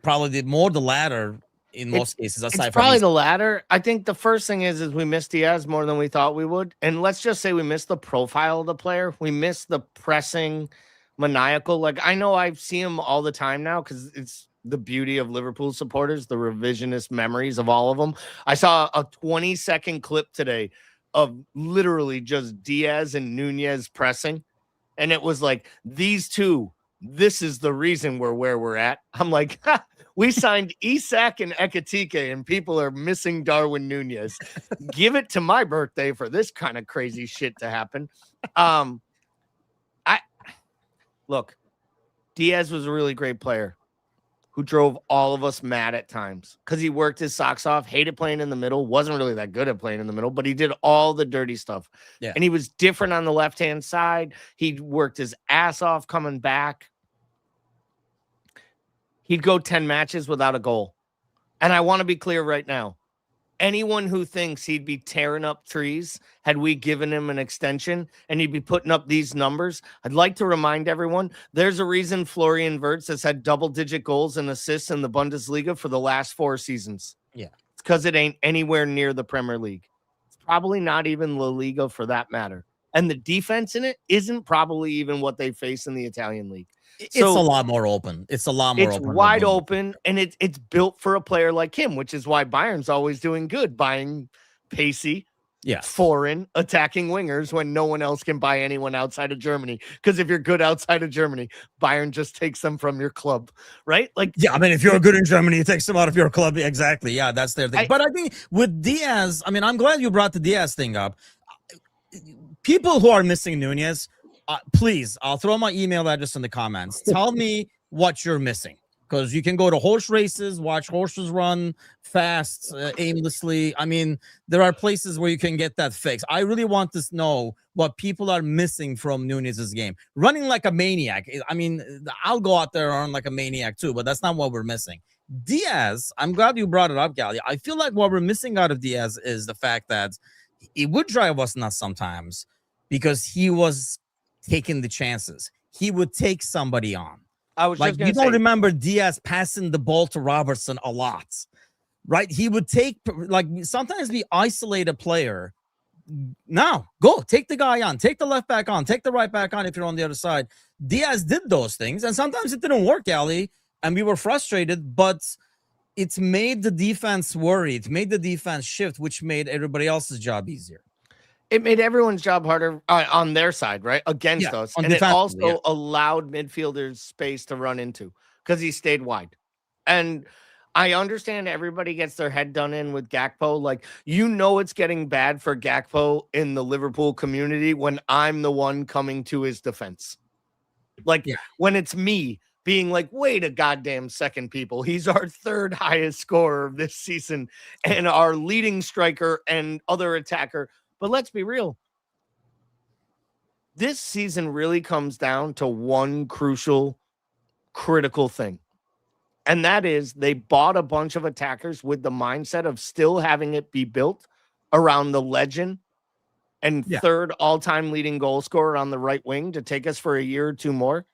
probably more the latter in most cases. It's probably the latter. I think the first thing is we missed Diaz more than we thought we would. And let's just say we missed the profile of the player. We missed the pressing, maniacal. I know I see him all the time now because it's the beauty of Liverpool supporters, the revisionist memories of all of them. I saw a 20-second clip today of literally just Diaz and Nunez pressing. And it was these two, this is the reason we're where we're at. I'm like, we signed Isak and Ekitike, and people are missing Darwin Nunez. Give it to my birthday for this kind of crazy shit to happen. Look, Diaz was a really great player who drove all of us mad at times because he worked his socks off, hated playing in the middle, wasn't really that good at playing in the middle, but he did all the dirty stuff. Yeah. And he was different on the left-hand side. He worked his ass off coming back. He'd go 10 matches without a goal. And I want to be clear right now. Anyone who thinks he'd be tearing up trees had we given him an extension and he'd be putting up these numbers, I'd like to remind everyone there's a reason Florian Wirtz has had double-digit goals and assists in the Bundesliga for the last 4 seasons. Yeah. It's because it ain't anywhere near the Premier League. It's probably not even La Liga for that matter. And the defense in it isn't probably even what they face in the Italian league. It's a lot more open. It's a lot more It's open. wide open, and it's built for a player like him, which is why Bayern's always doing good, buying pacey, foreign attacking wingers when no one else can buy anyone outside of Germany. Because if you're good outside of Germany, Bayern just takes them from your club, right? Like, yeah, I mean, if you're good in Germany, it takes them out of your club. Exactly. Yeah, that's their thing. But I think with Diaz, I mean, I'm glad you brought the Diaz thing up. People who are missing Nunez, please, I'll throw my email address in the comments. Tell me what you're missing, because you can go to horse races, watch horses run fast, aimlessly. I mean, there are places where you can get that fix. I really want to know what people are missing from Nunez's game. Running like a maniac. I mean, I'll go out there and run like a maniac too, but that's not what we're missing. Diaz, I'm glad you brought it up, Gally. I feel like what we're missing out of Diaz is the fact that it would drive us nuts sometimes because he was taking the chances. He would take somebody on. I was like, just gonna you don't say, remember Diaz passing the ball to Robertson a lot, right? He would take, like, sometimes we isolate a player. Now, go take the guy on, take the left back on, take the right back on if you're on the other side. Diaz did those things, and sometimes it didn't work, Ali, and we were frustrated, but it's made the defense worry. It made the defense shift, which made everybody else's job easier. It made everyone's job harder on their side, right? Against us. And it also allowed midfielders space to run into because he stayed wide. And I understand everybody gets their head done in with Gakpo. Like, you know, it's getting bad for Gakpo in the Liverpool community when I'm the one coming to his defense. Like, when it's me being like, wait a goddamn second, people. He's our 3rd highest scorer of this season and our leading striker and other attacker. But let's be real. This season really comes down to one crucial, critical thing. And that is they bought a bunch of attackers with the mindset of still having it be built around the legend and 3rd all-time leading goal scorer on the right wing to take us for a year or 2 more.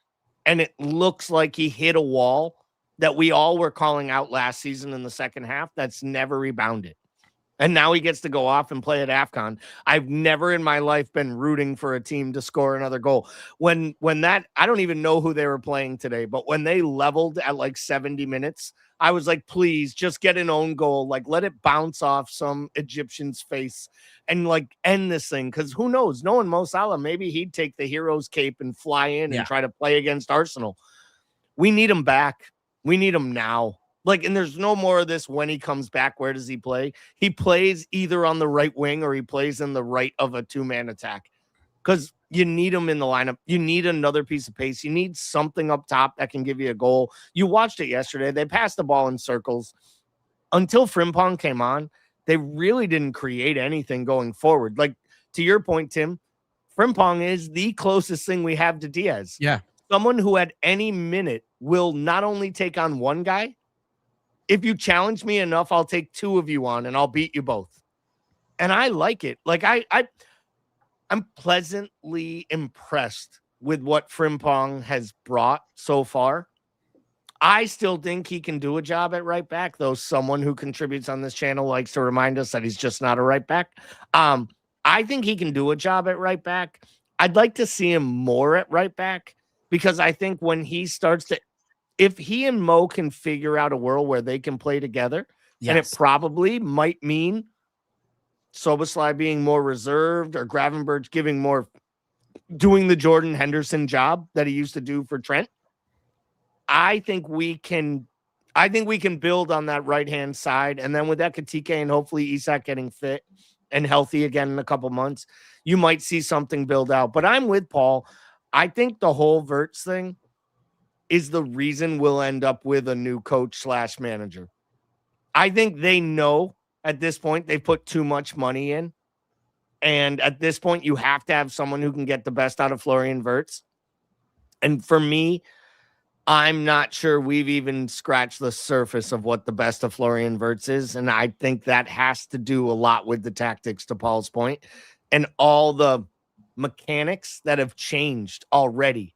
And it looks like he hit a wall that we all were calling out last season in the second half that's never rebounded. And now he gets to go off and play at AFCON. I've never in my life been rooting for a team to score another goal. When that, I don't even know who they were playing today, but when they leveled at like 70 minutes, I was like, please just get an own goal. Like, let it bounce off some Egyptian's face and like end this thing. Because who knows? Knowing Mo Salah, maybe he'd take the hero's cape and fly in and try to play against Arsenal. We need him back. We need him now. Like, and there's no more of this when he comes back, where does he play? He plays either on the right wing or he plays in the right of a 2-man attack because you need him in the lineup. You need another piece of pace. You need something up top that can give you a goal. You watched it yesterday. They passed the ball in circles. Until Frimpong came on, they really didn't create anything going forward. Like, to your point, Tim, Frimpong is the closest thing we have to Diaz. Yeah. Someone who at any minute will not only take on one guy, if you challenge me enough, I'll take 2 of you on and I'll beat you both. And I like it. Like, I'm pleasantly impressed with what Frimpong has brought so far. I still think he can do a job at right back, though someone who contributes on this channel likes to remind us that he's just not a right back. I think he can do a job at right back. I'd like to see him more at right back because I think when he starts to, if he and Mo can figure out a world where they can play together, and it probably might mean Szoboszlai being more reserved or Gravenberch doing the Jordan Henderson job that he used to do for Trent. I think we can build on that right-hand side. And then with Ekitike and hopefully Isak getting fit and healthy again in a couple months, you might see something build out. But I'm with Paul. I think the whole Wirtz thing, is the reason we'll end up with a new coach / manager. I think they know at this point they put too much money in. And at this point, you have to have someone who can get the best out of Florian Wirtz. And for me, I'm not sure we've even scratched the surface of what the best of Florian Wirtz is. And I think that has to do a lot with the tactics, to Paul's point, and all the mechanics that have changed already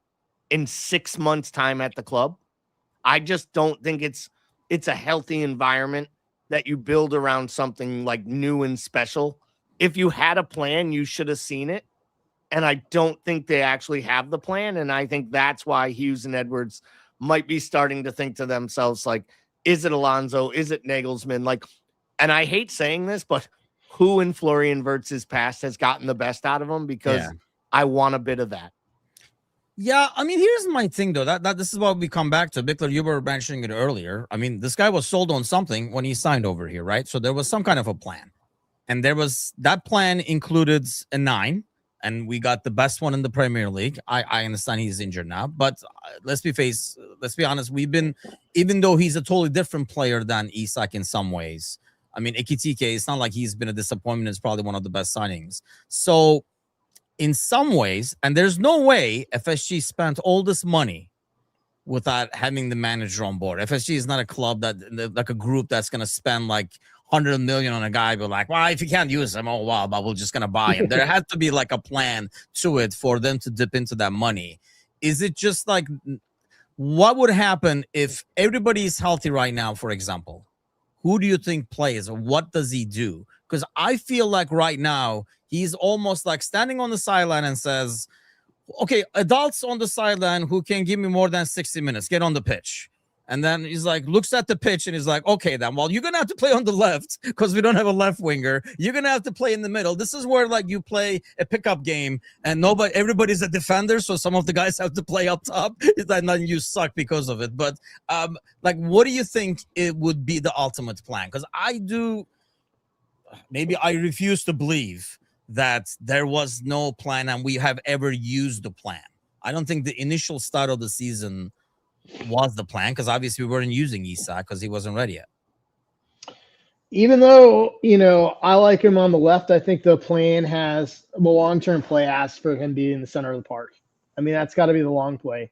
in 6 months' time at the club. I just don't think it's a healthy environment that you build around something like new and special. If you had a plan, you should have seen it. And I don't think they actually have the plan. And I think that's why Hughes and Edwards might be starting to think to themselves, like, is it Alonso? Is it Nagelsmann? Like, and I hate saying this, but who in Florian Wirtz's past has gotten the best out of him? Because I want a bit of that. Yeah, I mean, here's my thing, though. That this is what we come back to. Bickler, you were mentioning it earlier. I mean, this guy was sold on something when he signed over here, right? So there was some kind of a plan. And that plan included a 9. And we got the best one in the Premier League. I understand he's injured now, but let's be honest. Even though he's a totally different player than Isak in some ways. I mean, Ekitike, it's not like he's been a disappointment. It's probably one of the best signings. So in some ways, and there's no way FSG spent all this money without having the manager on board. FSG is not a club like a group that's going to spend like 100 million on a guy, but like, well, if you can't use him, oh wow, but we're just gonna buy him. There had to be like a plan to it for them to dip into that money. Is it just like, what would happen if everybody is healthy right now, for example? Who do you think plays, or what does he do? Because I feel like right now he's almost like standing on the sideline and says, okay, adults on the sideline who can give me more than 60 minutes, get on the pitch. And then he's like, looks at the pitch and he's like, okay, then, well, you're going to have to play on the left because we don't have a left winger. You're going to have to play in the middle. This is where, like, you play a pickup game and everybody's a defender. So some of the guys have to play up top. And then you suck because of it. But, like, what do you think it would be the ultimate plan? Because maybe I refuse to believe that there was no plan and we have ever used the plan. I don't think the initial start of the season was the plan, because obviously we weren't using Isak because he wasn't ready yet. Even though, I like him on the left, I think the plan has the long-term play asks for him being in the center of the park. I mean, that's got to be the long play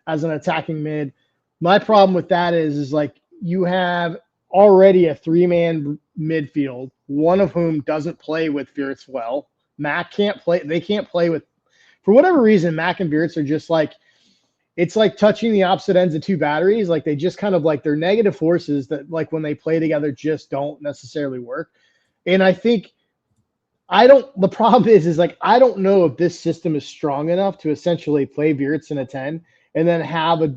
as an attacking mid. My problem with that is like you have already a 3-man midfield, one of whom doesn't play with Wirtz well. Mac can't play. They can't play with, for whatever reason, Mac and Wirtz are just like, it's like touching the opposite ends of two batteries. Like they just kind of like, they're negative forces that like when they play together just don't necessarily work. And I think the problem is like, I don't know if this system is strong enough to essentially play Wirtz in a 10 and then have a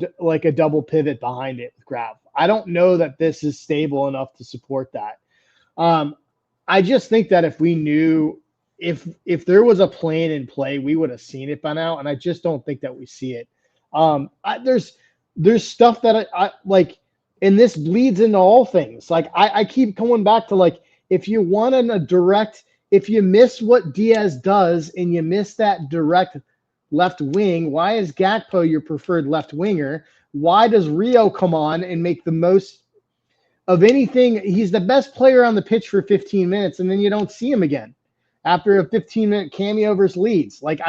double pivot behind it with Grav. I don't know that this is stable enough to support that. I just think that if we knew, if there was a plan in play, we would have seen it by now. And I just don't think that we see it. There's stuff that I like, and this bleeds into all things. Like I keep going back to like, if you want if you miss what Diaz does and you miss that direct left wing, why is Gakpo your preferred left winger? Why does Rio come on and make the most of anything? He's the best player on the pitch for 15 minutes, and then you don't see him again after a 15-minute cameo versus Leeds. Like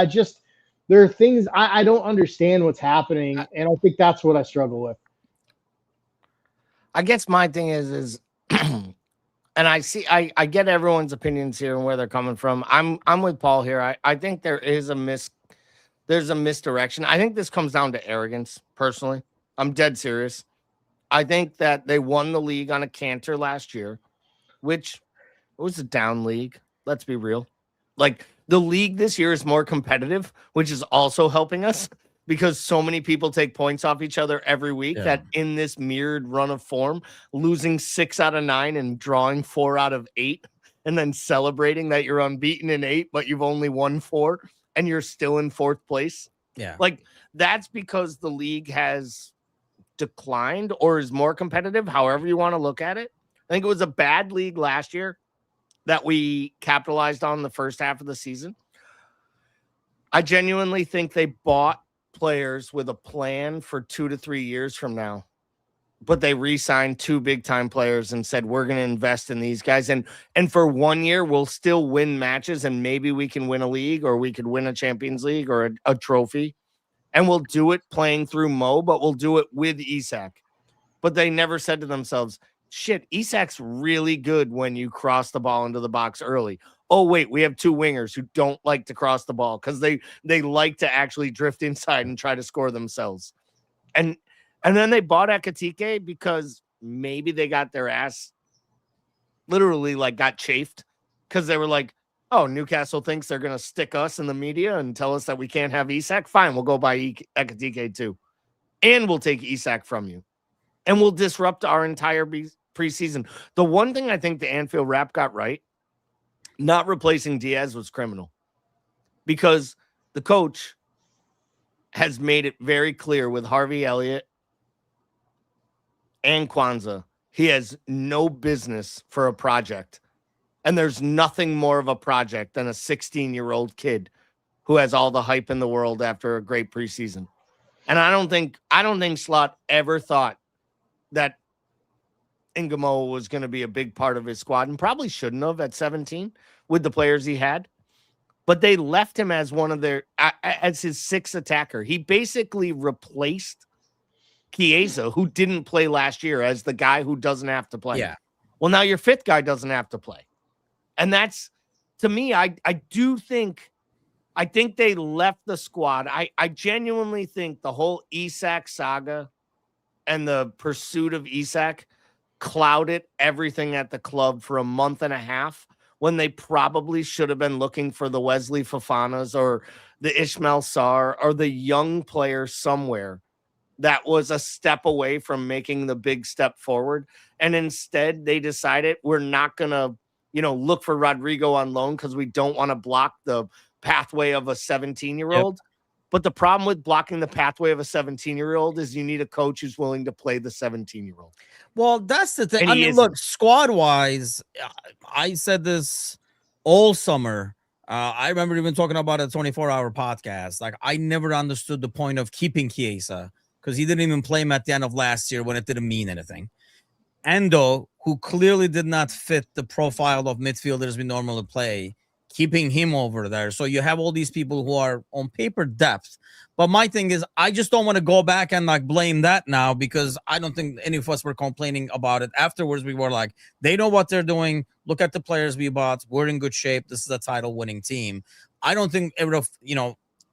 there are things I don't understand what's happening, and I think that's what I struggle with. I guess my thing is and I get everyone's opinions here and where they're coming from. I'm with Paul here. I think there's a misdirection. I think this comes down to arrogance, personally. I'm dead serious. I think that they won the league on a canter last year, which was a down league. Let's be real. Like, the league this year is more competitive, which is also helping us because so many people take points off each other every week that in this mirrored run of form, losing 6 out of 9 and drawing 4 out of 8 and then celebrating that you're unbeaten in 8, but you've only won 4 and you're still in 4th place. Yeah. Like, that's because the league has declined or is more competitive, however you want to look at it. I think it was a bad league last year that we capitalized on the first half of the season. I genuinely think they bought players with a plan for 2 to 3 years from now, but they re-signed 2 big-time players and said, we're going to invest in these guys. And for 1 year, we'll still win matches, and maybe we can win a league, or we could win a Champions League or a trophy. And we'll do it playing through Mo, but we'll do it with Isak. But they never said to themselves, shit, Isak's really good when you cross the ball into the box early. Oh, wait, we have 2 wingers who don't like to cross the ball because they like to actually drift inside and try to score themselves. And then they bought Ekitike because maybe they got their ass literally like got chafed because they were like, oh, Newcastle thinks they're going to stick us in the media and tell us that we can't have Isak. Fine, we'll go buy Ekitike too. And we'll take Isak from you. And we'll disrupt our entire preseason. The one thing I think the Anfield Rap got right, not replacing Diaz was criminal. Because the coach has made it very clear with Harvey Elliott and Kwanzaa, he has no business for a project. And there's nothing more of a project than a 16-year-old kid who has all the hype in the world after a great preseason. And I don't think Slot ever thought that Ingamo was going to be a big part of his squad, and probably shouldn't have at 17 with the players he had. But they left him as one of their as his 6th attacker. He basically replaced Chiesa, who didn't play last year, as the guy who doesn't have to play. Yeah. Well, now your 5th guy doesn't have to play. And that's, to me, I think they left the squad. I genuinely think the whole Isak saga and the pursuit of Isak clouded everything at the club for a month and a half, when they probably should have been looking for the Wesley Fofanas or the Ismail Sarr or the young player somewhere that was a step away from making the big step forward. And instead they decided, we're not going to, look for Rodrigo on loan because we don't want to block the pathway of a 17-year-old. Yep. But the problem with blocking the pathway of a 17-year-old is you need a coach who's willing to play the 17-year-old. Well, that's the thing. I mean, look, squad-wise, I said this all summer. I remember even talking about a 24-hour podcast. Like, I never understood the point of keeping Chiesa because he didn't even play him at the end of last year when it didn't mean anything. Endo, who clearly did not fit the profile of midfielders we normally play, keeping him over there. So you have all these people who are on paper depth. But my thing is, I just don't want to go back and blame that now, because I don't think any of us were complaining about it. Afterwards, we were like, they know what they're doing. Look at the players we bought. We're in good shape. This is a title winning team. I don't think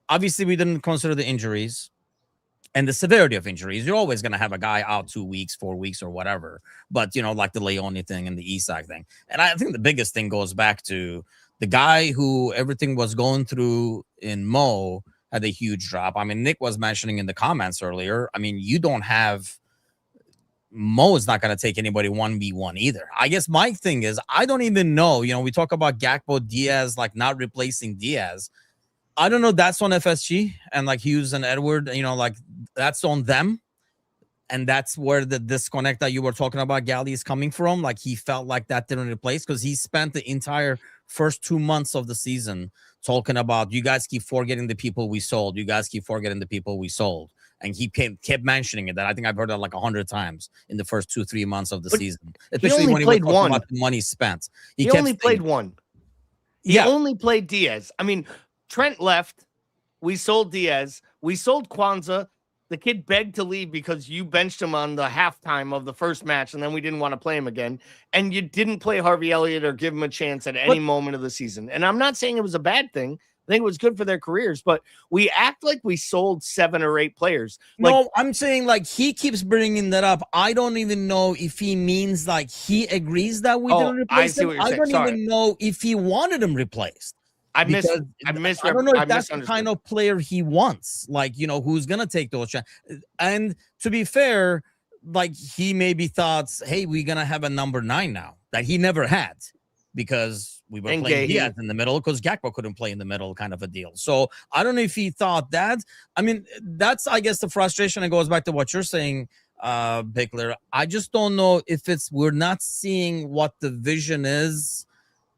obviously we didn't consider the injuries and the severity of injuries. You're always going to have a guy out 2 weeks, 4 weeks or whatever. But, like the Leone thing and the Isak thing. And I think the biggest thing goes back to the guy who everything was going through in Mo had a huge drop. I mean, Nick was mentioning in the comments earlier. I mean, you don't have Mo is not going to take anybody 1v1 either. I guess my thing is, I don't even know. We talk about Gakpo, Diaz, not replacing Diaz. I don't know. That's on FSG and Hughes and Edward, that's on them. And that's where the disconnect that you were talking about, Gally, is coming from. He felt like that didn't replace, because he spent the entire first 2 months of the season talking about, you guys keep forgetting the people we sold. You guys keep forgetting the people we sold. And he kept mentioning it. That I think I've heard that 100 times in the first 2-3 months of the season. Especially when he was talking about the money spent. He only played one. He only played Diaz. I mean, Trent left. We sold Diaz. We sold Kwanzaa. The kid begged to leave because you benched him on the halftime of the first match, and then we didn't want to play him again. And you didn't play Harvey Elliott or give him a chance at any moment of the season. And I'm not saying it was a bad thing. I think it was good for their careers, but we act like we sold 7 or 8 players. No, I'm saying he keeps bringing that up. I don't even know if he means he agrees that we didn't replace him. I don't even know if he wanted him replaced. I don't know if that's the kind of player he wants, who's going to take those chances. And to be fair, he maybe thought, hey, we're going to have a number 9 now that he never had, because we were playing Diaz in the middle, because Gakpo couldn't play in the middle, kind of a deal. So I don't know if he thought that. I mean, that's, I guess, the frustration. It goes back to what you're saying, Bickler. I just don't know if we're not seeing what the vision is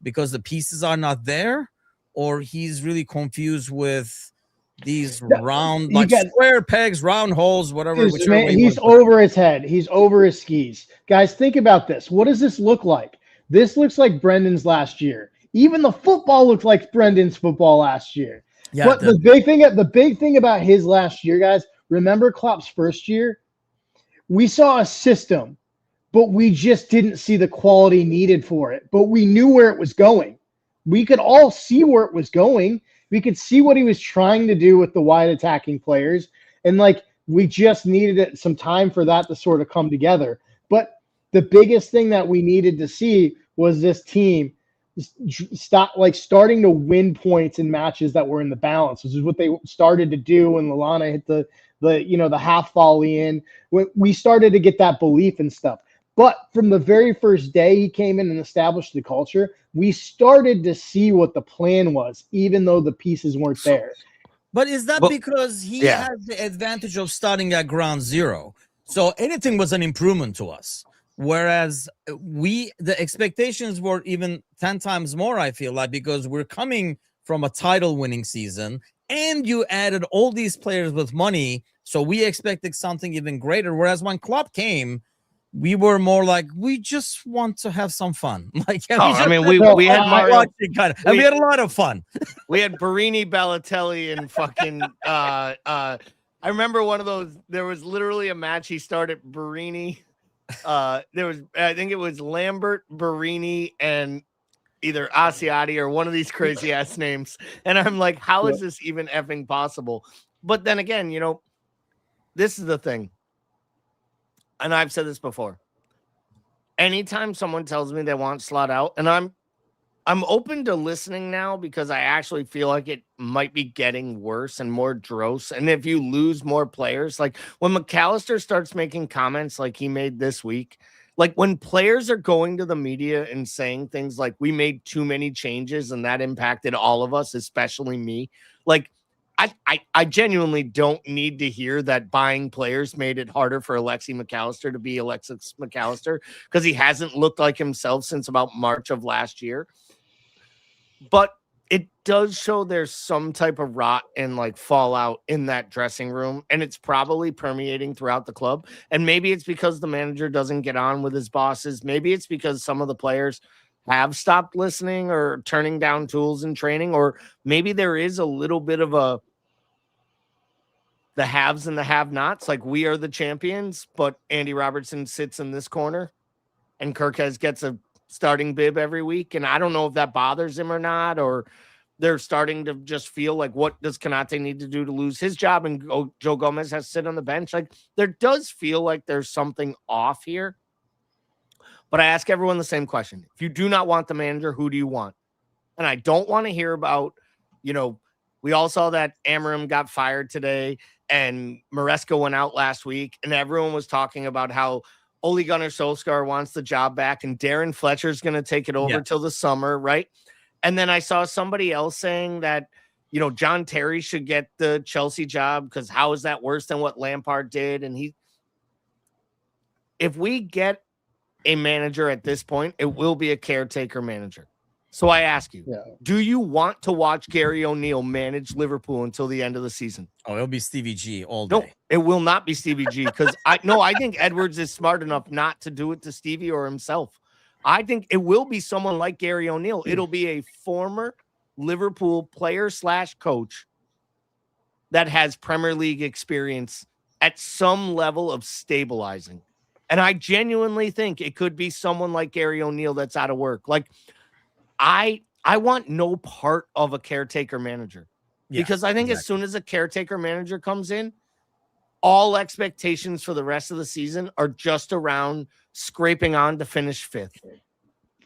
because the pieces are not there, or he's really confused with these No, round, you like got square pegs, round holes, whatever, whichever man, way you he's want to put it. over his head. He's over his skis. Guys, think about this. What does this look like? This looks like Brendan's last year. Even the football looked like Brendan's football last year. Yeah, But the big thing about his last year, guys, remember Klopp's first year? We saw a system, but we just didn't see the quality needed for it. But we knew where it was going. We could all see where it was going. We could see what he was trying to do with the wide attacking players. And like we just needed some time for that to sort of come together. But the biggest thing that we needed to see was this team starting to win points in matches that were in the balance, which is what they started to do when Lallana hit the half volley in. We started to get that belief and stuff. But from the very first day he came in and established the culture, we started to see what the plan was, even though the pieces weren't there. But is that Well, because he yeah. has the advantage of starting at ground zero? So anything was an improvement to us. Whereas the expectations were even 10 times more, I feel like, because we're coming from a title winning season and you added all these players with money. So we expected something even greater. Whereas when Klopp came, we were more like, we just want to have some fun. Like, yeah, Oh, I mean, we had Mario. and we had a lot of fun. We had Barini, Balotelli, and fucking. I remember one of those. There was literally a match. He started Barini. There was, I think it was Lambert, Barini, and either Asiati or one of these crazy ass names. And I'm like, how is this even effing possible? But then again, this is the thing. And I've said this before. Anytime someone tells me they want Slot out, and I'm open to listening now because I actually feel like it might be getting worse and more dross. And if you lose more players, like when McAllister starts making comments like he made this week, like when players are going to the media and saying things like we made too many changes and that impacted all of us, especially me, like I genuinely don't need to hear that buying players made it harder for Alexi McAllister to be Alexis McAllister because he hasn't looked like himself since about March of last year. But it does show there's some type of rot and like fallout in that dressing room, and it's probably permeating throughout the club. And maybe it's because the manager doesn't get on with his bosses. Maybe it's because some of the players have stopped listening or turning down tools in training, or maybe there is a little bit of the haves and the have-nots. Like we are the champions, but Andy Robertson sits in this corner and Kirkes gets a starting bib every week. And I don't know if that bothers him or not, or they're starting to just feel like, what does Konate need to do to lose his job? And Joe Gomez has to sit on the bench. Like there does feel like there's something off here. But I ask everyone the same question. If you do not want the manager, who do you want? And I don't want to hear about, we all saw that Amorim got fired today and Maresca went out last week, and everyone was talking about how Ole Gunnar Solskjaer wants the job back and Darren Fletcher's going to take it over till the summer, right? And then I saw somebody else saying that, John Terry should get the Chelsea job because how is that worse than what Lampard did? And if we get a manager at this point, it will be a caretaker manager. So I ask you, do you want to watch Gary O'Neill manage Liverpool until the end of the season? Oh, it'll be Stevie G all day. No, it will not be Stevie G because I think Edwards is smart enough not to do it to Stevie or himself. I think it will be someone like Gary O'Neill. It'll be a former Liverpool player/coach that has Premier League experience at some level of stabilizing. And I genuinely think it could be someone like Gary O'Neill that's out of work. Like, I want no part of a caretaker manager because I think as soon as a caretaker manager comes in, all expectations for the rest of the season are just around scraping on to finish fifth.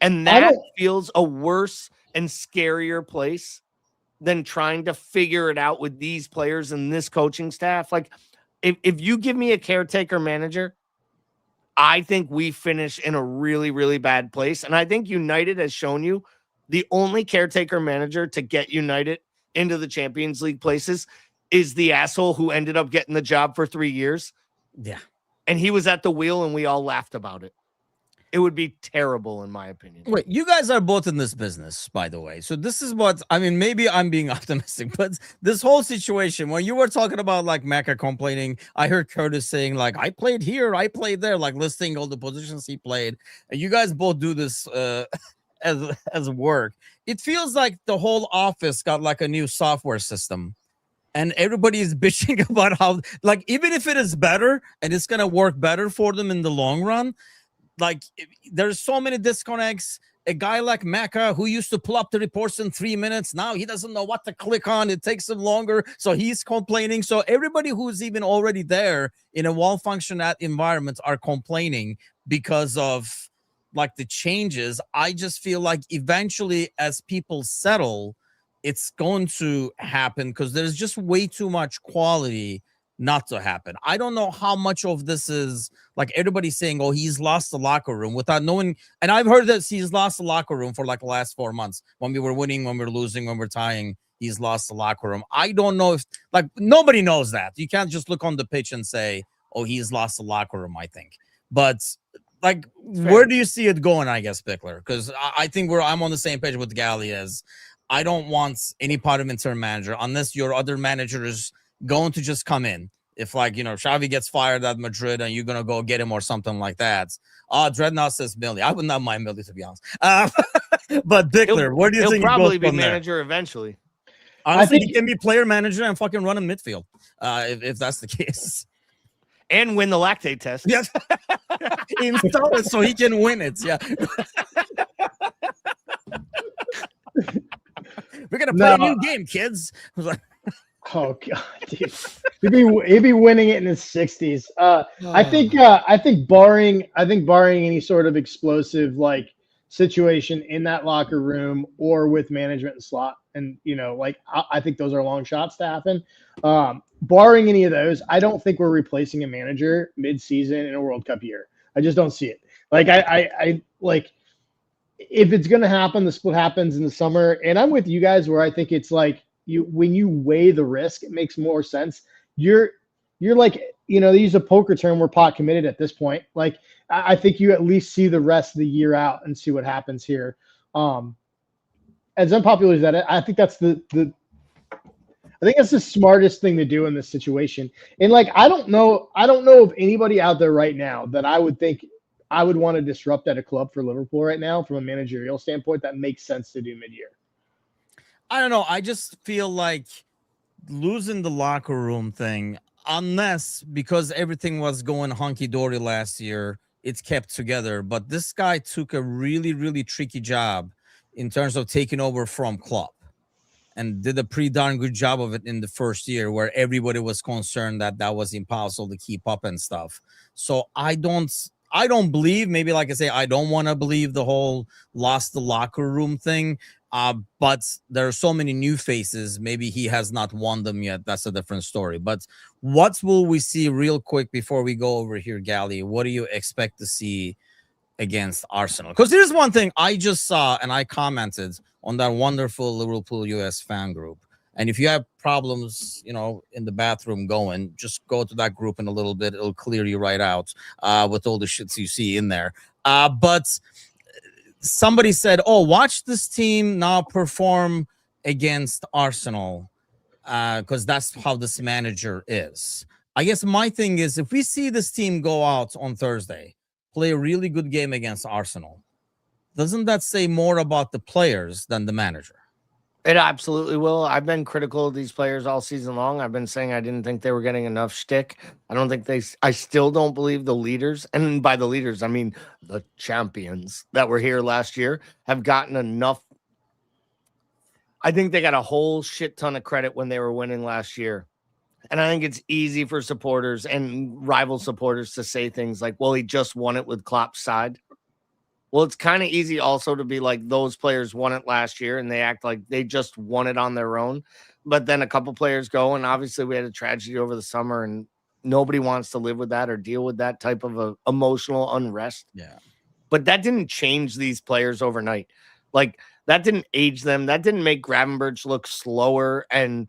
And that feels a worse and scarier place than trying to figure it out with these players and this coaching staff. Like if you give me a caretaker manager, I think we finish in a really, really bad place. And I think United has shown you the only caretaker manager to get United into the Champions League places is the asshole who ended up getting the job for 3 years. Yeah. And he was at the wheel and we all laughed about it. It would be terrible, in my opinion. Wait, you guys are both in this business, by the way. So this is what I mean. Maybe I'm being optimistic, but this whole situation, when you were talking about like Mecca complaining, I heard Curtis saying like, "I played here, I played there," like listing all the positions he played. And you guys both do this as work. It feels like the whole office got like a new software system. And everybody is bitching about how, like, even if it is better and it's gonna work better for them in the long run, like there's so many disconnects. A guy like Mecca who used to pull up the reports in 3 minutes, now he doesn't know what to click on. It takes him longer, so he's complaining. So everybody who's even already there in a well-functioning environment are complaining because of like the changes. I just feel like eventually, as people settle, it's going to happen because there's just way too much quality not to happen. I don't know how much of this is like everybody's saying, oh, he's lost the locker room without knowing. And I've heard that he's lost the locker room for like the last 4 months. When we were winning, when we were losing, when we're tying, he's lost the locker room. I don't know if like nobody knows that. You can't just look on the pitch and say, oh, he's lost the locker room, I think. But like, where do you see it going, I guess, Bickler? Because I think I'm on the same page with Gally as I don't want any part of interim manager unless your other manager is going to just come in. If like, Xavi gets fired at Madrid and you're going to go get him or something like that. Dreadnought says Millie. I would not mind Millie, to be honest. But Bickler, where do you think he'll probably be from manager eventually? Honestly, he can be player manager and fucking run in midfield if that's the case. And win the lactate test. Yes. Install it so he can win it. Yeah. We're gonna play a new game, kids. Oh god, dude. He'd be winning it in his 60s. I think barring any sort of explosive like situation in that locker room or with management and Slot, and I think those are long shots to happen. Barring any of those, I don't think we're replacing a manager mid-season in a World Cup year. I just don't see it. Like I like if it's gonna happen, the split happens in the summer. And I'm with you guys where I think it's like when you weigh the risk, it makes more sense. You're like, they use a poker term, we're pot committed at this point. Like I think you at least see the rest of the year out and see what happens here. As unpopular as that, I think that's I think that's the smartest thing to do in this situation. And like I don't know of anybody out there right now that I would think I would want to disrupt at a club for Liverpool right now from a managerial standpoint that makes sense to do mid-year. I don't know. I just feel like losing the locker room thing, unless because everything was going hunky-dory last year, it's kept together. But this guy took a really, really tricky job in terms of taking over from Klopp and did a pretty darn good job of it in the first year where everybody was concerned that was impossible to keep up and stuff. So I don't believe, maybe like I say, I don't want to believe the whole lost the locker room thing. But there are so many new faces. Maybe he has not won them yet. That's a different story. But what will we see real quick before we go over here, Gally? What do you expect to see against Arsenal? Because here's one thing I just saw, and I commented on that wonderful Liverpool US fan group. And if you have problems, in the bathroom just go to that group in a little bit. It'll clear you right out with all the shits you see in there. But somebody said, oh, watch this team now perform against Arsenal because that's how this manager is. I guess my thing is if we see this team go out on Thursday, play a really good game against Arsenal, doesn't that say more about the players than the manager? It absolutely will. I've been critical of these players all season long. I've been saying I didn't think they were getting enough shtick. I still don't believe the leaders, and by the leaders, I mean the champions that were here last year, have gotten enough. I think they got a whole shit ton of credit when they were winning last year. And I think it's easy for supporters and rival supporters to say things like, well, he just won it with Klopp's side. Well, it's kind of easy also to be like those players won it last year and they act like they just won it on their own. But then a couple players go, and obviously we had a tragedy over the summer and nobody wants to live with that or deal with that type of emotional unrest. Yeah. But that didn't change these players overnight. Like that didn't age them. That didn't make Gravenberch look slower and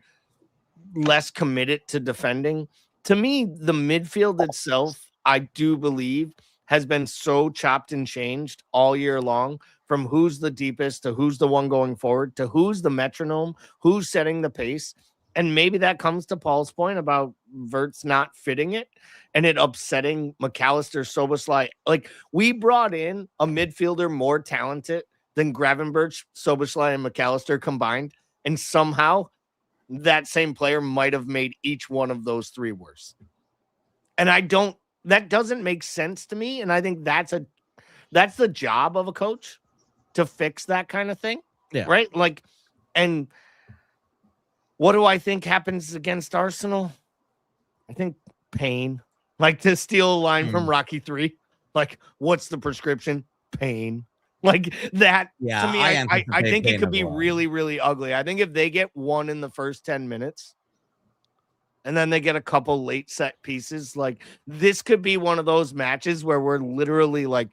less committed to defending. To me, the midfield itself, I do believe, has been so chopped and changed all year long, from who's the deepest to who's the one going forward to who's the metronome, who's setting the pace. And maybe that comes to Paul's point about Verts not fitting it and it upsetting McAllister, Soboslai. Like, we brought in a midfielder more talented than Gravenberch, Soboslai, and McAllister combined, and somehow that same player might have made each one of those three worse. And that doesn't make sense to me. And I think that's the job of a coach, to fix that kind of thing. Yeah. Right. Like, and what do I think happens against Arsenal? I think pain. Like, to steal a line from Rocky 3. Like, what's the prescription? Pain. Like that. Yeah, to me, I think it could be well. really, really ugly. I think if they get one in the first 10 minutes, and then they get a couple late set pieces, like, this could be one of those matches where we're literally like,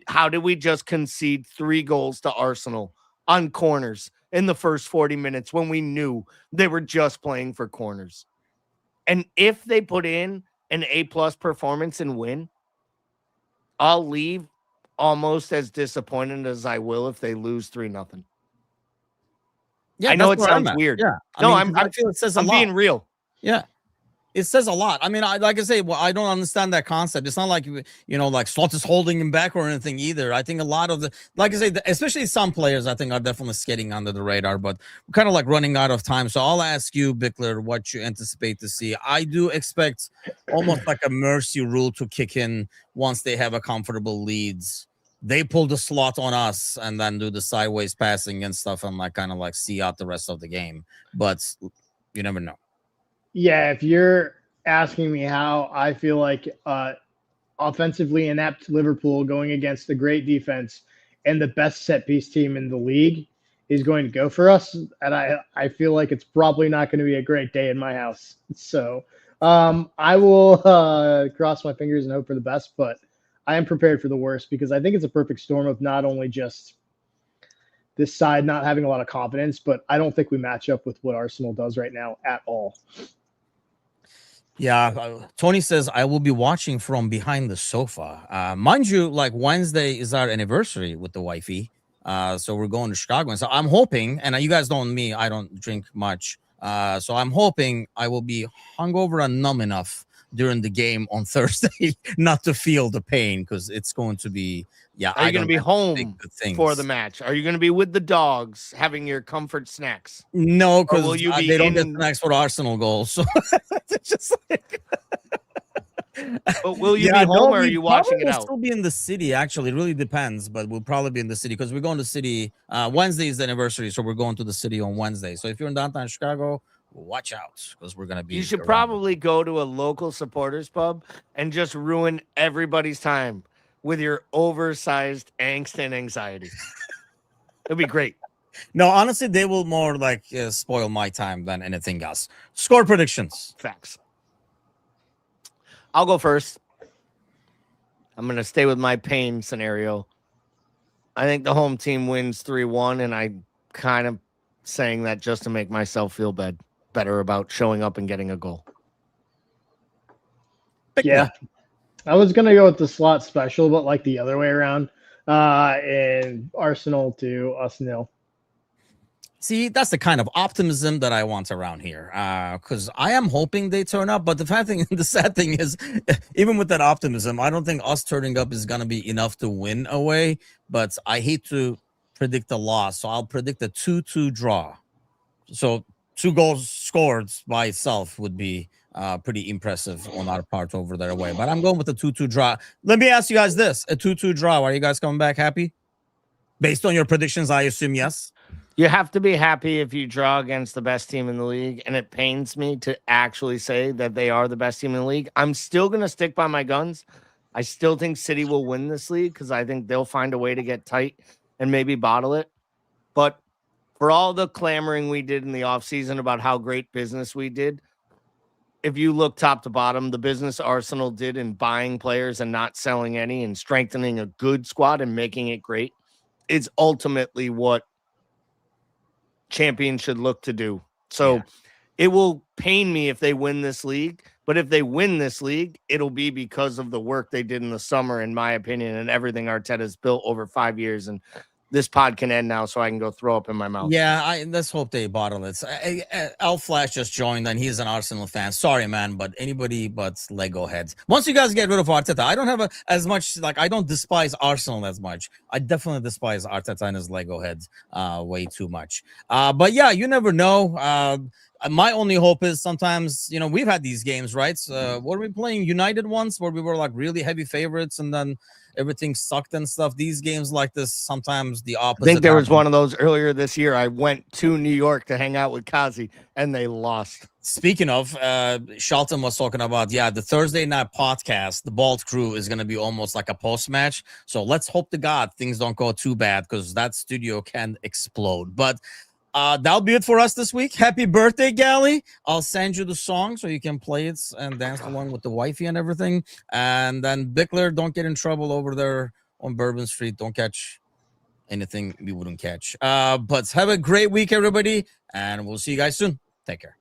how did we just concede 3 goals to Arsenal on corners in the first 40 minutes when we knew they were just playing for corners? And if they put in an A+ performance and win, I'll leave almost as disappointed as I will if they lose 3-0. Yeah, I know it that's where I'm sounds at. weird. Yeah, I feel it says a I'm lot. being real. Yeah, it says a lot. I mean, like I say, well, I don't understand that concept. It's not like, like Slot is holding him back or anything either. I think a lot of like I say, especially some players, I think are definitely skating under the radar, but we're kind of like running out of time. So I'll ask you, Bickler, what you anticipate to see. I do expect almost like a mercy rule to kick in once they have a comfortable leads. They pull the Slot on us and then do the sideways passing and stuff and like kind of like see out the rest of the game. But you never know. Yeah, if you're asking me how I feel like offensively inept Liverpool going against the great defense and the best set piece team in the league is going to go for us, and I feel like it's probably not going to be a great day in my house. So I will cross my fingers and hope for the best, but I am prepared for the worst because I think it's a perfect storm of not only just this side not having a lot of confidence, but I don't think we match up with what Arsenal does right now at all. Yeah, Tony says I will be watching from behind the sofa. Mind you, like Wednesday is our anniversary with the wifey, so we're going to Chicago, and so I'm hoping. And you guys know me; I don't drink much, so I'm hoping I will be hungover and numb enough during the game on Thursday not to feel the pain, because it's going to be. Yeah, Are you going to be home for the things. match? Are you going to be with the dogs having your comfort snacks? No, because will you be they don't get in- snacks for Arsenal goals. So it's just like. But will you be home or are you watching it we'll out? still be in the city, actually. It really depends, but we'll probably be in the city because we're going to the city. Wednesday is the anniversary, so we're going to the city on Wednesday. So if you're in downtown Chicago, watch out because we're going to be. You should around. probably go to a local supporters pub and just ruin everybody's time with your oversized angst and anxiety. It'd be great. No, honestly, they will more like spoil my time than anything else. Score predictions. Facts. I'll go first. I'm going to stay with my pain scenario. I think the home team wins 3-1, and I'm kind of saying that just to make myself feel better about showing up and getting a goal. Yeah, I was going to go with the Slot special, but like the other way around, and Arsenal to us 0. See, that's the kind of optimism that I want around here. Because I am hoping they turn up, but the sad thing is, even with that optimism, I don't think us turning up is gonna be enough to win away. But I hate to predict a loss, so I'll predict a 2-2 draw. So 2 goals scored by itself would be pretty impressive on our part over there away. But I'm going with the 2-2 draw. Let me ask you guys this: a 2-2 draw. Are you guys coming back happy? Based on your predictions, I assume yes. You have to be happy if you draw against the best team in the league, and it pains me to actually say that they are the best team in the league. I'm still going to stick by my guns. I still think City will win this league because I think they'll find a way to get tight and maybe bottle it. But for all the clamoring we did in the offseason about how great business we did, if you look top to bottom, the business Arsenal did in buying players and not selling any and strengthening a good squad and making it great is ultimately what champions should look to do. So it will pain me if they win this league. But if they win this league, it'll be because of the work they did in the summer, in my opinion, and everything Arteta's built over 5 years. And this pod can end now, so I can go throw up in my mouth. Yeah, let's hope they bottle it. Al Flash just joined, and he's an Arsenal fan. Sorry, man, but anybody but Lego heads. Once you guys get rid of Arteta, I don't have as much, like, I don't despise Arsenal as much. I definitely despise Arteta and his Lego heads way too much. But yeah, you never know. My only hope is sometimes, we've had these games, right? So, what were we playing? United once, where we were like really heavy favorites, and then everything sucked and stuff. These games like this, sometimes the opposite. I think there was happens. one of those earlier this year. I went to New York to hang out with Kazi, and they lost. Speaking of, Shelton was talking about, the Thursday night podcast, the Bald Crew is going to be almost like a post-match. So let's hope to God things don't go too bad, because that studio can explode. But that'll be it for us this week. Happy birthday, Gally. I'll send you the song so you can play it and dance along with the wifey and everything. And then Bickler, don't get in trouble over there on Bourbon Street. Don't catch anything we wouldn't catch. But have a great week, everybody. And we'll see you guys soon. Take care.